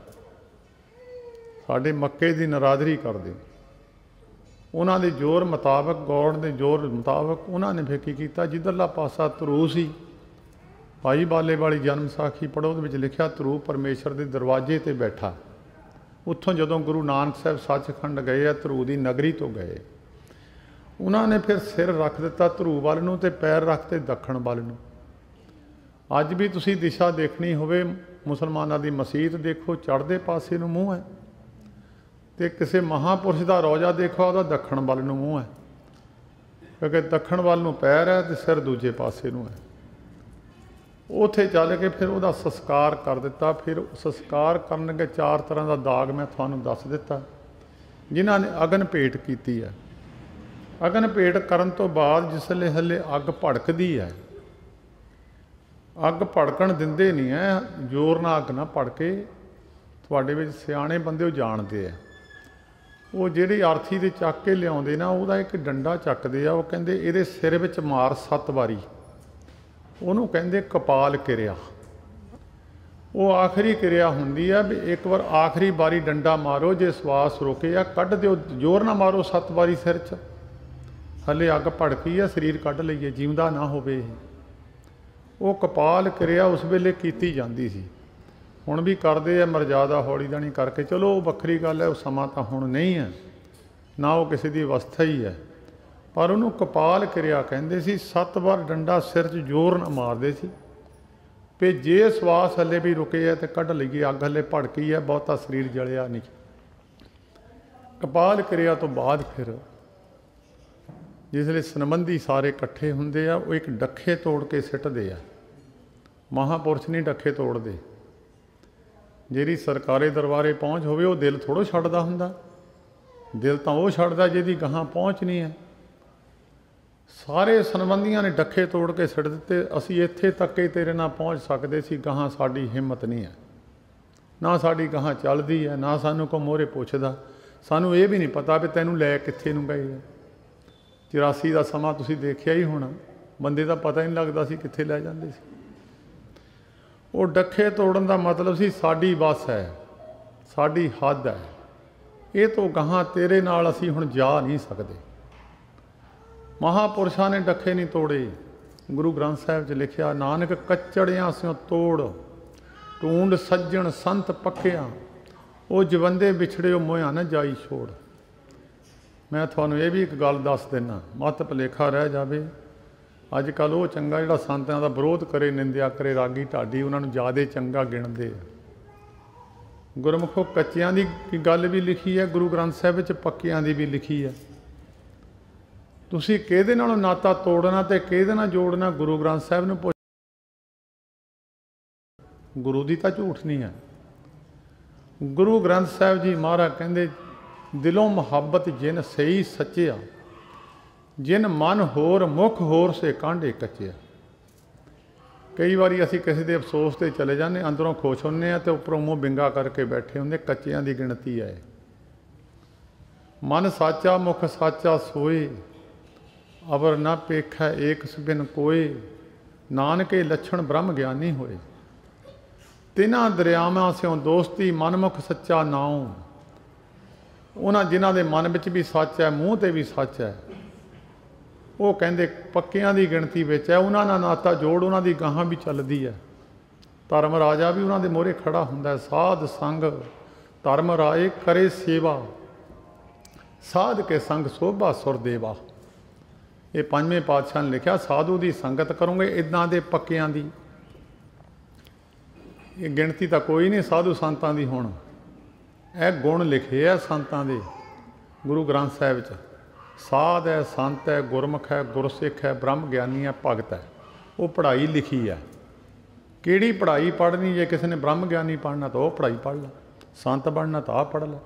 ਸਾਡੇ ਮੱਕੇ ਦੀ ਨਰਾਦਰੀ ਕਰਦੇ ਹੋ। ਉਹਨਾਂ ਦੇ ਜ਼ੋਰ ਮੁਤਾਬਕ, ਗੌੜ ਦੇ ਜ਼ੋਰ ਮੁਤਾਬਕ ਉਹਨਾਂ ਨੇ ਫਿਰ ਕੀ ਕੀਤਾ, ਜਿੱਧਰਲਾ ਪਾਸਾ ਧਰੂ ਸੀ, ਭਾਈ ਬਾਲੇ ਵਾਲੀ ਜਨਮ ਸਾਖੀ ਪੜ੍ਹੋ, ਉਹਦੇ ਵਿੱਚ ਲਿਖਿਆ ਧਰੂ ਪਰਮੇਸ਼ਰ ਦੇ ਦਰਵਾਜ਼ੇ 'ਤੇ ਬੈਠਾ। ਉੱਥੋਂ ਜਦੋਂ ਗੁਰੂ ਨਾਨਕ ਸਾਹਿਬ ਸੱਚਖੰਡ ਗਏ ਆ, ਧਰੂ ਦੀ ਨਗਰੀ ਤੋਂ ਗਏ, ਉਹਨਾਂ ਨੇ ਫਿਰ ਸਿਰ ਰੱਖ ਦਿੱਤਾ ਧਰੂ ਵੱਲ ਨੂੰ ਤੇ ਪੈਰ ਰੱਖਤੇ ਦੱਖਣ ਵੱਲ ਨੂੰ। ਅੱਜ ਵੀ ਤੁਸੀਂ ਦਿਸ਼ਾ ਦੇਖਣੀ ਹੋਵੇ, ਮੁਸਲਮਾਨਾਂ ਦੀ ਮਸੀਤ ਦੇਖੋ, ਚੜ੍ਹਦੇ ਪਾਸੇ ਨੂੰ ਮੂੰਹ ਹੈ, ਤੇ ਕਿਸੇ ਮਹਾਂਪੁਰਸ਼ ਦਾ ਰੌਜਾ ਦੇਖੋ, ਉਹਦਾ ਦੱਖਣ ਵੱਲ ਨੂੰ ਮੂੰਹ ਹੈ, ਕਿਉਂਕਿ ਦੱਖਣ ਵੱਲ ਨੂੰ ਪੈਰ ਹੈ ਤੇ ਸਿਰ ਦੂਜੇ ਪਾਸੇ ਨੂੰ ਹੈ। ਉੱਥੇ ਚੱਲ ਕੇ ਫਿਰ ਉਹਦਾ ਸੰਸਕਾਰ ਕਰ ਦਿੱਤਾ। ਫਿਰ ਸੰਸਕਾਰ ਕਰਨਗੇ 4 ਤਰ੍ਹਾਂ ਦਾ ਦਾਗ ਮੈਂ ਤੁਹਾਨੂੰ ਦੱਸ ਦਿੱਤਾ, ਜਿਨ੍ਹਾਂ ਨੇ ਅਗਨ ਭੇਟ ਕੀਤੀ ਹੈ। ਅਗਨ ਭੇਟ ਕਰਨ ਤੋਂ ਬਾਅਦ ਜਿਸਲੇ ਹਲੇ ਅੱਗ ਭੜਕਦੀ ਹੈ, ਅੱਗ ਭੜਕਣ ਦਿੰਦੇ ਨਹੀਂ ਹੈ, ਜ਼ੋਰ ਨਾਲ ਅੱਗ ਨਾ ਭੜਕੇ। ਤੁਹਾਡੇ ਵਿੱਚ ਸਿਆਣੇ ਬੰਦੇ ਉਹ ਜਾਣਦੇ ਆ, ਉਹ ਜਿਹੜੀ ਆਰਥੀ ਦੇ ਚੱਕ ਕੇ ਲਿਆਉਂਦੇ ਨਾ, ਉਹਦਾ ਇੱਕ ਡੰਡਾ ਚੱਕਦੇ ਆ, ਉਹ ਕਹਿੰਦੇ ਇਹਦੇ ਸਿਰ ਵਿੱਚ ਮਾਰ 7 ਵਾਰੀ, ਉਹਨੂੰ ਕਹਿੰਦੇ ਕਪਾਲ ਕਿਰਿਆ। ਉਹ ਆਖਰੀ ਕਿਰਿਆ ਹੁੰਦੀ ਆ ਵੀ ਇੱਕ ਵਾਰ ਆਖਰੀ ਵਾਰੀ ਡੰਡਾ ਮਾਰੋ, ਜੇ ਸਵਾਸ ਰੁਕੇ ਆ ਕੱਢ ਦਿਓ, ਜ਼ੋਰ ਨਾ ਮਾਰੋ 7 ਵਾਰੀ ਸਿਰ 'ਚ, ਹਲੇ ਅੱਗ ਭੜਕੀ ਆ, ਸਰੀਰ ਕੱਢ ਲਈਏ, ਜਿਉਂਦਾ ਨਾ ਹੋਵੇ ਇਹ। ਉਹ ਕਪਾਲ ਕਿਰਿਆ ਉਸ ਵੇਲੇ ਕੀਤੀ ਜਾਂਦੀ ਸੀ, ਹੁਣ ਵੀ ਕਰਦੇ ਆ, ਮਰਜ਼ਾਦਾ ਹੌਲੀ ਦਾਣੀ ਕਰਕੇ। ਚਲੋ ਉਹ ਵੱਖਰੀ ਗੱਲ ਹੈ, ਉਹ ਸਮਾਂ ਤਾਂ ਹੁਣ ਨਹੀਂ ਹੈ, ਨਾ ਉਹ ਕਿਸੇ ਦੀ ਅਵਸਥਾ ਹੀ ਹੈ, ਪਰ ਉਹਨੂੰ ਕਪਾਲ ਕਿਰਿਆ ਕਹਿੰਦੇ ਸੀ। 7 ਵਾਰ ਡੰਡਾ ਸਿਰ 'ਚ ਜ਼ੋਰ ਨਾਲ ਮਾਰਦੇ ਸੀ ਵੀ ਜੇ ਸਵਾਸ ਹਲੇ ਵੀ ਰੁਕੇ ਹੈ ਤੇ ਕੱਢ ਲਈਏ, ਅੱਗ ਹਲੇ ਭੜਕੀ ਹੈ, ਬਹੁਤਾ ਸਰੀਰ ਜਲਿਆ ਨਹੀਂ। ਕਪਾਲ ਕਿਰਿਆ ਤੋਂ ਬਾਅਦ ਫਿਰ ਜਿਸਲੇ ਸੰਬੰਧੀ ਸਾਰੇ ਇਕੱਠੇ ਹੁੰਦੇ ਆ, ਉਹ ਇੱਕ ਡੱਖੇ ਤੋੜ ਕੇ ਸਿੱਟਦੇ ਆ। ਮਹਾਂਪੁਰਸ਼ ਨਹੀਂ ਡੱਖੇ ਤੋੜਦੇ। ਜਿਹੜੀ ਸਰਕਾਰੀ ਦਰਬਾਰੇ ਪਹੁੰਚ ਹੋਵੇ, ਉਹ ਦਿਲ ਥੋੜ੍ਹਾ ਛੱਡਦਾ ਹੁੰਦਾ, ਦਿਲ ਤਾਂ ਉਹ ਛੱਡਦਾ ਜਿਹਦੀ ਗਾਹਾਂ ਪਹੁੰਚ ਨਹੀਂ ਹੈ। ਸਾਰੇ ਸੰਬੰਧੀਆਂ ਨੇ ਡੱਖੇ ਤੋੜ ਕੇ ਸਿੱਟ ਦਿੱਤੇ। ਅਸੀਂ ਇੱਥੇ ਤੱਕ ਹੀ ਤੇਰੇ ਨਾਲ ਪਹੁੰਚ ਸਕਦੇ ਸੀ, ਗਾਹਾਂ ਸਾਡੀ ਹਿੰਮਤ ਨਹੀਂ ਹੈ, ਨਾ ਸਾਡੀ ਗਾਹਾਂ ਚੱਲਦੀ ਹੈ, ਨਾ ਸਾਨੂੰ ਕੋਈ ਮੋਹਰੇ ਪੁੱਛਦਾ, ਸਾਨੂੰ ਇਹ ਵੀ ਨਹੀਂ ਪਤਾ ਵੀ ਤੈਨੂੰ ਲੈ ਕਿੱਥੇ ਨੂੰ ਗਏ ਹੈ। 84 ਦਾ ਸਮਾਂ ਤੁਸੀਂ ਦੇਖਿਆ ਹੀ ਹੋਣਾ, ਬੰਦੇ ਦਾ ਪਤਾ ਹੀ ਨਹੀਂ ਲੱਗਦਾ ਸੀ ਕਿੱਥੇ ਲੈ ਜਾਂਦੇ ਸੀ। ਉਹ ਡੱਖੇ ਤੋੜਨ ਦਾ ਮਤਲਬ ਸੀ ਸਾਡੀ ਵੱਸ ਹੈ, ਸਾਡੀ ਹੱਦ ਹੈ, ਇਹ ਤੋਂ ਗਾਹਾਂ ਤੇਰੇ ਨਾਲ ਅਸੀਂ ਹੁਣ ਜਾ ਨਹੀਂ ਸਕਦੇ। ਮਹਾਂਪੁਰਸ਼ਾਂ ਨੇ ਡੱਖੇ ਨਹੀਂ ਤੋੜੇ। ਗੁਰੂ ਗ੍ਰੰਥ ਸਾਹਿਬ 'ਚ ਲਿਖਿਆ, ਨਾਨਕ ਕੱਚੜਿਆਂ ਸਿਓ ਤੋੜ, ਟੂੰਡ ਸੱਜਣ ਸੰਤ ਪੱਕਿਆਂ, ਉਹ ਜਵੰਦੇ ਵਿਛੜਿਓ ਮੋਹਿਆ ਨਾ ਜਾਈ ਛੋੜ। ਮੈਂ ਤੁਹਾਨੂੰ ਇਹ ਵੀ ਇੱਕ ਗੱਲ ਦੱਸ ਦਿੰਦਾ, ਮੱਤ ਭੁਲੇਖਾ ਰਹਿ ਜਾਵੇ। ਅੱਜ ਕੱਲ੍ਹ ਉਹ ਚੰਗਾ ਜਿਹੜਾ ਸੰਤਾਂ ਦਾ ਵਿਰੋਧ ਕਰੇ, ਨਿੰਦਿਆ ਕਰੇ, ਰਾਗੀ ਢਾਡੀ, ਉਹਨਾਂ ਨੂੰ ਜ਼ਿਆਦਾ ਚੰਗਾ ਗਿਣਦੇ ਆ। ਗੁਰਮੁਖੋ ਕੱਚਿਆਂ ਦੀ ਗੱਲ ਵੀ ਲਿਖੀ ਹੈ ਗੁਰੂ ਗ੍ਰੰਥ ਸਾਹਿਬ ਵਿੱਚ, ਪੱਕਿਆਂ ਦੀ ਵੀ ਲਿਖੀ ਹੈ। ਤੁਸੀਂ ਕਿਹਦੇ ਨਾਲੋਂ ਨਾਤਾ ਤੋੜਨਾ ਤੇ ਕਿਹਦੇ ਨਾਲ ਜੋੜਨਾ, ਗੁਰੂ ਗ੍ਰੰਥ ਸਾਹਿਬ ਨੂੰ ਪੁੱਛ। ਗੁਰੂ ਦੀ ਤਾਂ ਝੂਠ ਨਹੀਂ ਹੈ। ਗੁਰੂ ਗ੍ਰੰਥ ਸਾਹਿਬ ਜੀ ਮਹਾਰਾਜ ਕਹਿੰਦੇ, ਦਿਲੋਂ ਮੁਹੱਬਤ ਜਿਨ ਸਹੀ ਸੱਚਿਆ, ਜਿਨ ਮਨ ਹੋਰ ਮੁਖ ਹੋਰ ਸੇ ਕਾਂਢੇ ਕੱਚਿਆ। ਕਈ ਵਾਰੀ ਅਸੀਂ ਕਿਸੇ ਦੇ ਅਫਸੋਸ 'ਤੇ ਚਲੇ ਜਾਂਦੇ, ਅੰਦਰੋਂ ਖੁਸ਼ ਹੁੰਦੇ ਹਾਂ ਤੇ ਉੱਪਰੋਂ ਮੂੰਹ ਬਿੰਗਾ ਕਰਕੇ ਬੈਠੇ ਹੁੰਦੇ। ਕੱਚਿਆਂ ਦੀ ਗਿਣਤੀ ਹੈ। ਮਨ ਸਾਚਾ ਮੁਖ ਸਾਚਾ ਸੋਏ, ਅਵਰ ਨਾ ਪੇਖੈ ਏਕ ਬਿਨ ਕੋਏ, नानके लक्षण ब्रह्म ज्ञानी होए। तिन्हां दरियावां स्यों दोस्ती मनमुख सच्चा नाऊं। उन्हां जिन्हां दे मन विच भी सच है, मूँह ते भी सच है, वो कहंदे पक्कियां दी गिणती विच है। उन्हां नाल नाता जोड़ उन्हां दी गाहां भी चलदी है। धर्म राजा भी उन्हां दे मोहरे खड़ा हुंदा है। साध संग धर्म राए करे सेवा, साध के संग शोभा सुर देवा। ये पंजवें पातशाह ने लिखा, साधु की संगत करोगे इदां दे पक्कियां दी। ये गिणती तो कोई नहीं साधु संतां दी। हुण यह गुण लिखे है संतां दे गुरु ग्रंथ साहिब च। साध है, संत है, गुरमुख है, गुरसिख है, ब्रह्म ज्ञानी है, भगत है। वो पढ़ाई लिखी है। किहड़ी पढ़ाई पढ़नी? जे किसी ने ब्रह्म ज्ञानी पढ़ना तो वह पढ़ाई पढ़ ला, संत बनना तो आ पढ़ ला,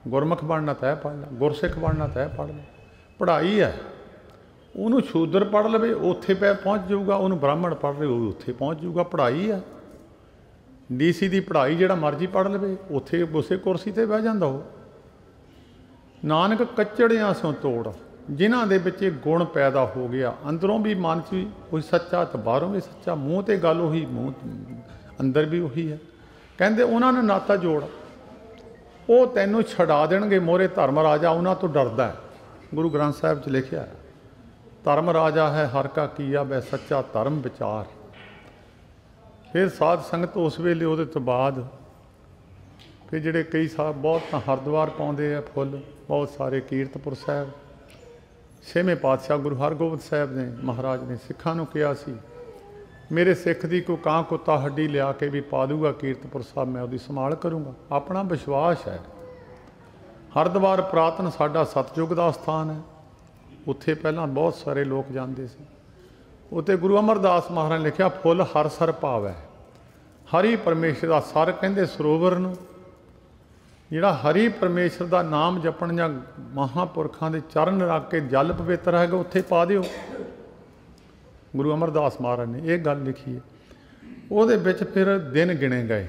गुरमुख बनना तो पढ़ ला, गुरसिख बनना तो पढ़ ला। पढ़ाई है। उन्होंने शूद्र पढ़ लवे उत्थे पे पहुँच जाऊगा, उन्होंने ब्राह्मण पढ़ रहे हो उत्थे पहुँच जाऊगा। पढ़ाई है। DC की पढ़ाई जिहड़ा मर्जी पढ़ लवे उत्थे उसे कुर्सी ते बह जांदा हो। नानक कच्चड़ियां स्यों तोड़, जिन्हां दे विच गुण पैदा हो गया, अंदरों भी मन च भी कोई सच्चा तो बाहरों भी सच्चा, मूँह ते गल उही, मूँह अंदर भी उही है। कहंदे उन्हां ने नाता जोड़, वो तैनूं छड़ा देणगे मोहरे धर्म राजा, उन्हां तो डरदा है। गुरु ग्रंथ साहिब च लिखिया है, धर्म राजा है हर का कीया वै सच्चा धर्म विचार। फिर साध संगत उस वेले उहदे तो बाद फिर जिहड़े कई साहब बहुत तां हरिद्वार पाउंदे आ फुੱਲ, बहुत सारे कीरतपुर साहिब। छेवें पातशाह गुरु हरगोबिंद साहिब ने महाराज ने सिखां नूं कहा सी, मेरे सिख दी कोई कां कुत्ता हड्डी लिया के भी पा दूगा कीरतपुर साहब, मैं उसकी संभाल करूँगा। अपना विश्वास है। हरिद्वार पुरातन साडा सतयुग का स्थान है। उत्थे पहलां बहुत सारे लोग जाते सी। उत्ते गुरु अमरदास महाराज ने लिखा, फुੱਲ हर सर भावै। हरि परमेश्वर का सर कहंदे सरोवर नूं, जिहड़ा हरि परमेश्वर का नाम जपण जां महापुरखां दे चरण रख के जल पवित्र हैगा उत्थे पा दिओ। गुरु अमरदास महाराज ने यह गल लिखी है। उहदे विच फिर दिन गिणे गए।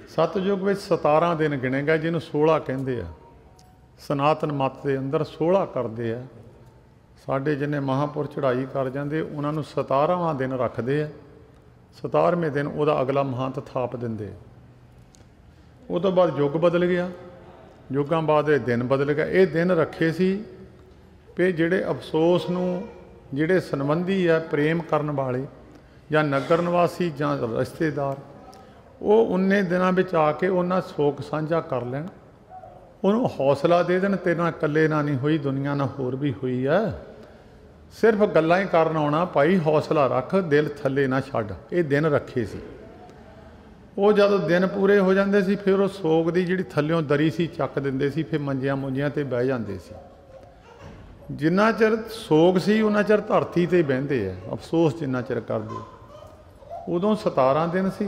सतयुग में 17 दिन गिणे गए, जिन्होंने 16 कहते हैं। सनातन मत के अंदर 16 करते हैं। साढ़े जिन्हें महापुरुष चढ़ाई कर जाते उन्होंने 17वां दिन रखते हैं। 17वें दिन वह अगला महंत थाप देंगे। उस तो बाद युग बदल गया, युगों बाद ये दिन बदल गया। ये दिन रखे सी भी जिहड़े अफसोस नूं जिहड़े संबंधी है प्रेम करन वाले या नगर निवासी या रिश्तेदार, वो उन्ने दिनों में आके उन्हें सोक साझा कर लैन, उन्होंने हौसला दे देन, तेरे कल्ले ना नहीं हुई दुनिया ना होर भी हुई है, सिर्फ गल्लां ही करन आउणा भाई, हौसला रख, दिल थल्ले ना छड्ड। ये दिन रखे सी। वो जदों दिन पूरे हो जाते सी फिर वो सोग की जिहड़ी थल्लियों दरी सी चक दिंदे सी, फिर मंजियां मुंजियां ते बह जांदे सी। जिन्ना चिर सोग सी उन्ना चिर धरती ते बहिंदे है, अफसोस जिन्ना चिर करदे। उदों 17 दिन सी।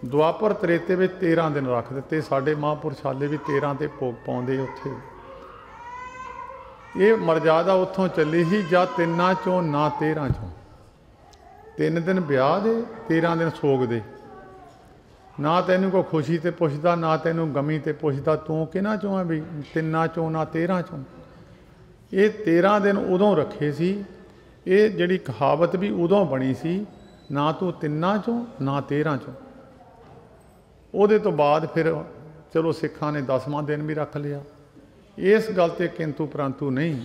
दुआपर त्रेते में 13 दिन रख दिते। साडे महापुरुष हाले भी 13 ते भोग पाउंदे उत्थे। ये मर्यादा उत्थों चली सी, ਜਾਂ 3 चों ना 13 चों। 3 दिन ब्याह दे, 13 दिन सोग दे। ना तैनूं कोई खुशी ते पुछदा, ना तैनूं गमी ते पुछदा, तूं किहਨਾਂ चों है भी 3 चों ना 13 चों। ये 13 दिन उदों रखे सी। ये जिहड़ी कहावत भी उदों बनी सी, ना तूं 3 चों ना 13 चों। ਉਹਦੇ तो बाद फिर चलो सिखां ने 10वां दिन भी रख लिया। इस गल ते किंतु परंतु नहीं।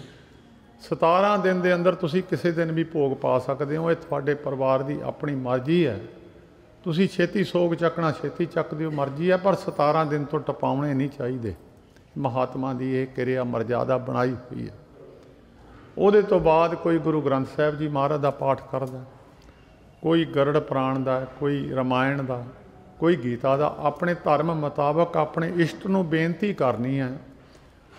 17 दिन के अंदर तुसी किसी दिन भी भोग पा सकते हो। ये तुहाडे परिवार की अपनी मर्जी है। तुसी छेती सोग चकना छेती चक दिओ, मर्जी है, पर 17 दिन तो टपाउणे नहीं चाहिए। महात्मा की यह क्रिया मर्यादा बनाई हुई है। ਉਹਦੇ तो बाद कोई गुरु ग्रंथ साहिब जी महाराज का पाठ करदा, कोई गरड़ पुराण का, कोई रामायण का, कोई गीता का। अपने धर्म मुताबक अपने इष्ट नूं बेनती करनी है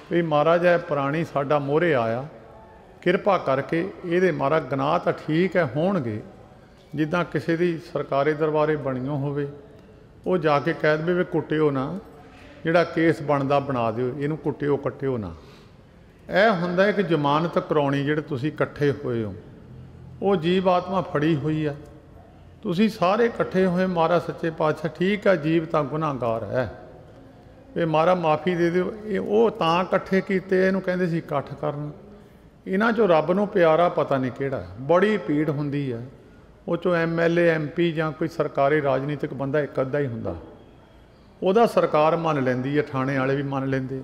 भी महाराज है प्राणी साडा मोहरे आया, किरपा करके ये महाराज गनाह तो ठीक है होणगे, जिद्दां किसी की सरकारी दरबारे बणियों होवे, वो जाके कह दे भी कुटिओ ना, जिहड़ा केस बनदा बना दिओ, इहनूं कुटिओ कट्टिओ ना। यह हुंदा है कि जमानत कराउणी, जिहड़े तुसीं इकट्ठे होए हो, वो जीव आत्मा फड़ी हुई है। तुसीं सारे इकट्ठे होए, महाराज सच्चे पातशाह ठीक है जीव तां गुनाहगार है, ये महाराज माफ़ी दे दिओ। ये वो तां इकट्ठे कीते, इहनूं कहंदे सी इकट्ठ करना। इन्हां चों रब नूं प्यारा पता नहीं किहड़ा है। बड़ी भीड़ हुंदी है, उह चों MLA MP जां कोई सरकारी राजनीतिक बंदा एक अद्धा ही हुंदा, उहदा सरकार मन लैंदी है, थाणे वाले भी मन लैंदे।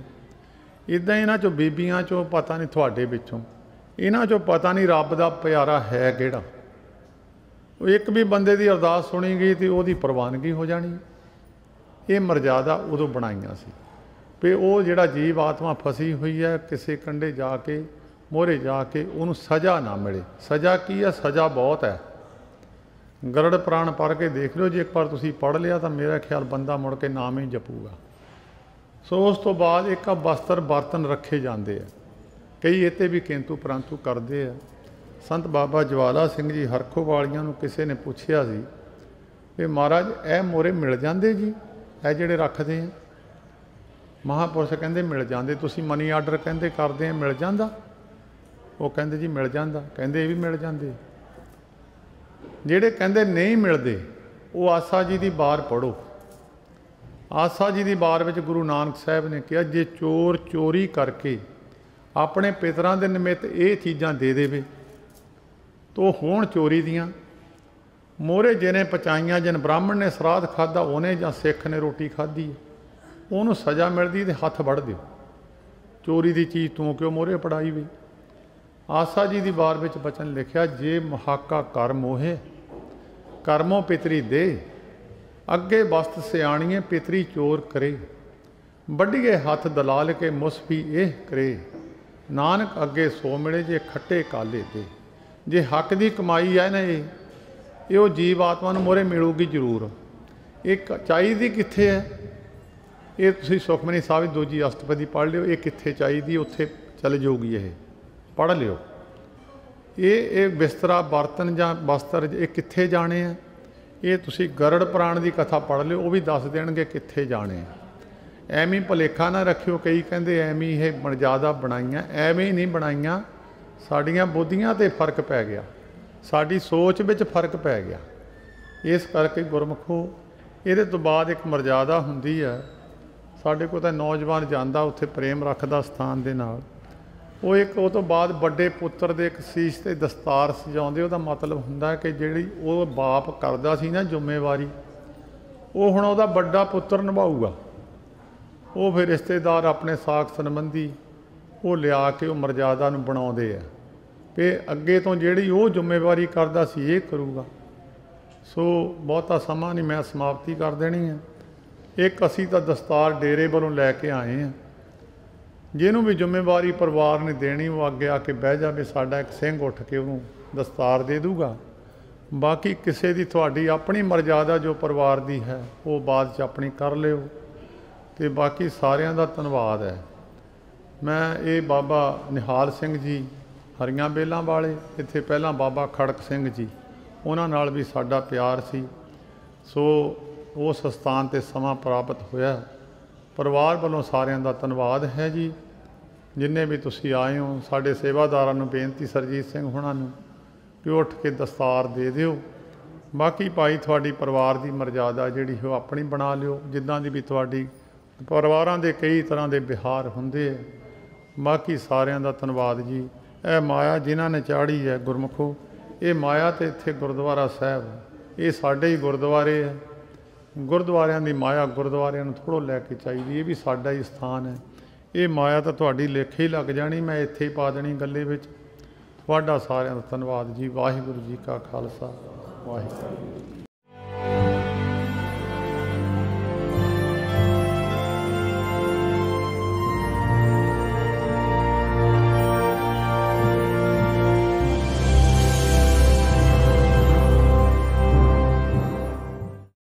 इदां इन्हां चों बीबियां चों पता नहीं तुहाडे विचों इन्हां चों पता नहीं रब दा प्यारा है किहड़ा। एक भी बंदे की अरदास सुनी गई तो उहदी प्रवानगी हो जानी। ये मर्यादा उदों बनाईयां सी भी वो जिहड़ा जीव आत्मा फसी हुई है किसी कंढे जाके मोहरे जाके उन्होंने सज़ा ना मिले। सज़ा की है? सज़ा बहुत है। गरड़ पुराण पढ़ के देख लो, जे एक बार तुसीं पढ़ लिया तो मेरा ख्याल बंदा मुड़ के नाम ही जपूगा। सो उस तो बाद एक वस्त्र बर्तन रखे जाते हैं, कई इत्ते भी किंतु परंतु करते हैं। संत बाबा ज्वाला सिंह जी हरखो वालियां नूं किसी ने पूछया सी कि महाराज ए मोरे मिल जाते जी, ए जिहड़े रखते हैं? महापुरुष कहंदे मिल जाते। तुसीं मनी आर्डर कहंदे करदे हैं, मिल जांदा? वो कहंदे जी मिल जांदा। कहंदे ये भी मिल जाते। जिहड़े कहंदे नहीं मिलते वो आसा जी की बार पढ़ो। आसा जी की बार विच गुरु नानक साहब ने कहा, जे चोर चोरी करके अपने पितरां दे निमित्त ये चीज़ां दे देवे तो होण चोरी दियां। मोहरे जिन्हें पचाइयां, जिन ब्राह्मण ने श्राद्ध खाधा उन्हें जां सिख ने रोटी खाधी है, उन्होंने सज़ा मिलती तो हथ वढ़ दिओ। चोरी की चीज़ तू क्यों मोहरे पड़ाई वी। आसा जी की बार विच बचन लिखिया, जे मुहाका कर मोहे कर्मों पितरी दे, अगे वस्त सियाणीए पितरी चोर करे, बड्ढिए हथ दलाल के मुसफी एह करे, नानक अगे सो मिले जे खट्टे काले दे। जे हक की कमाई है ना ये जीव आत्मा नूं मोहरे मिलूगी जरूर। एक चाहिदी कित्थे है? ये तुसीं सुखमनी साहिब दूजी अष्टपदी पढ़ लिओ, ये कित्थे चाहिदी उत्थे चल जाऊगी। ये पढ़ लिओ। ये बिस्तरा बर्तन जां वस्त्र ये कित्थे जाने हैं? ये तुसीं गरड़ पुराण की कथा पढ़ लिओ, वो भी दस देणगे कित्थे जाने हैं। एवें भुलेखा ना रखिओ, कई कहंदे एवें ये मर्यादा बनाईयां, एवें नहीं बनाईयां। साड़ियां बुद्धियां ते फर्क पै गया, साड़ी सोच विच फर्क पै गया। इस करके गुरमुखो इहदे तो बाद एक मर्यादा हुंदी है। साडे कोल तां नौजवान जांदा उत्थे प्रेम रखदा स्थान दे नाल, वो एक वो तो बाद बड़े पुत्र दे एक सीस ते दस्तार सजाउंदे। उहदा मतलब हुंदा कि जिहड़ी वो बाप करदा सी ना जिम्मेवारी, वो हुण उहदा बड़ा पुत्र निभाऊगा। वो फिर रिश्तेदार अपने साख संबंधी वो लिया के वो मर्यादा नूं बनाउंदे आ कि अगे तो जिहड़ी वो जिम्मेवारी करदा सी ये करूगा। सो बहुता समा नहीं, मैं समाप्ति कर देनी है। एक असीं तां दस्तार डेरे वालों लैके आए हैं, जिन्हों भी जिम्मेवारी परिवार ने देनी वो अगे आके बह जाए, साडा एक सिंह उठ के उन्होंने दस्तार दे दूगा। बाकी किसी की तुहाडी अपनी मर्यादा जो परिवार की है वो बाद च अपनी कर लिओ। तो बाकी सारिਆਂ ਦਾ ਧੰਨਵਾਦ है। मैं ये बाबा निहाल सिंह जी हरियां बेलों वाले, इत्थे पहलां बाबा खड़क सिंह जी, उन्हां नाल भी साडा प्यार सी। सो उस स्थान ते समा प्राप्त होया। परिवार वालों सारिਆਂ ਦਾ ਧੰਨਵਾਦ है जी। जिन्ने भी तुसीं आए हो, साडे सेवादारां नूं बेनती सरजीत सिंह हुणां नूं कि उठ के दस्तार दे दिओ। बाकी भाई तुहाडी परिवार की मर्यादा जिहड़ी हो अपनी बना लिओ, जिद्दां दी भी तुहाडी परिवारां दे कई तरह के बिहार हुंदे है। बाकी सारिਆਂ ਦਾ ਧੰਨਵਾਦ जी। ਇਹ माया जिन्हां ने चाढ़ी है गुरमुखो, ये माया तो इत्थे गुरुद्वारा साहब ये साडे ही गुरुद्वारे है। गुरुद्वारियां दी माया गुरुद्वारियां नूं थोड़ो लैके चाहिदी, ये भी साडा ही स्थान है। ये माया तो तुहाडी लेखे ही लग जानी, मैं इत्थे ही पा देनी गल्ले विच। तुहाडा सारिਆਂ ਦਾ ਧੰਨਵਾਦ जी। वाहिगुरू जी का खालसा वाहिगुरू।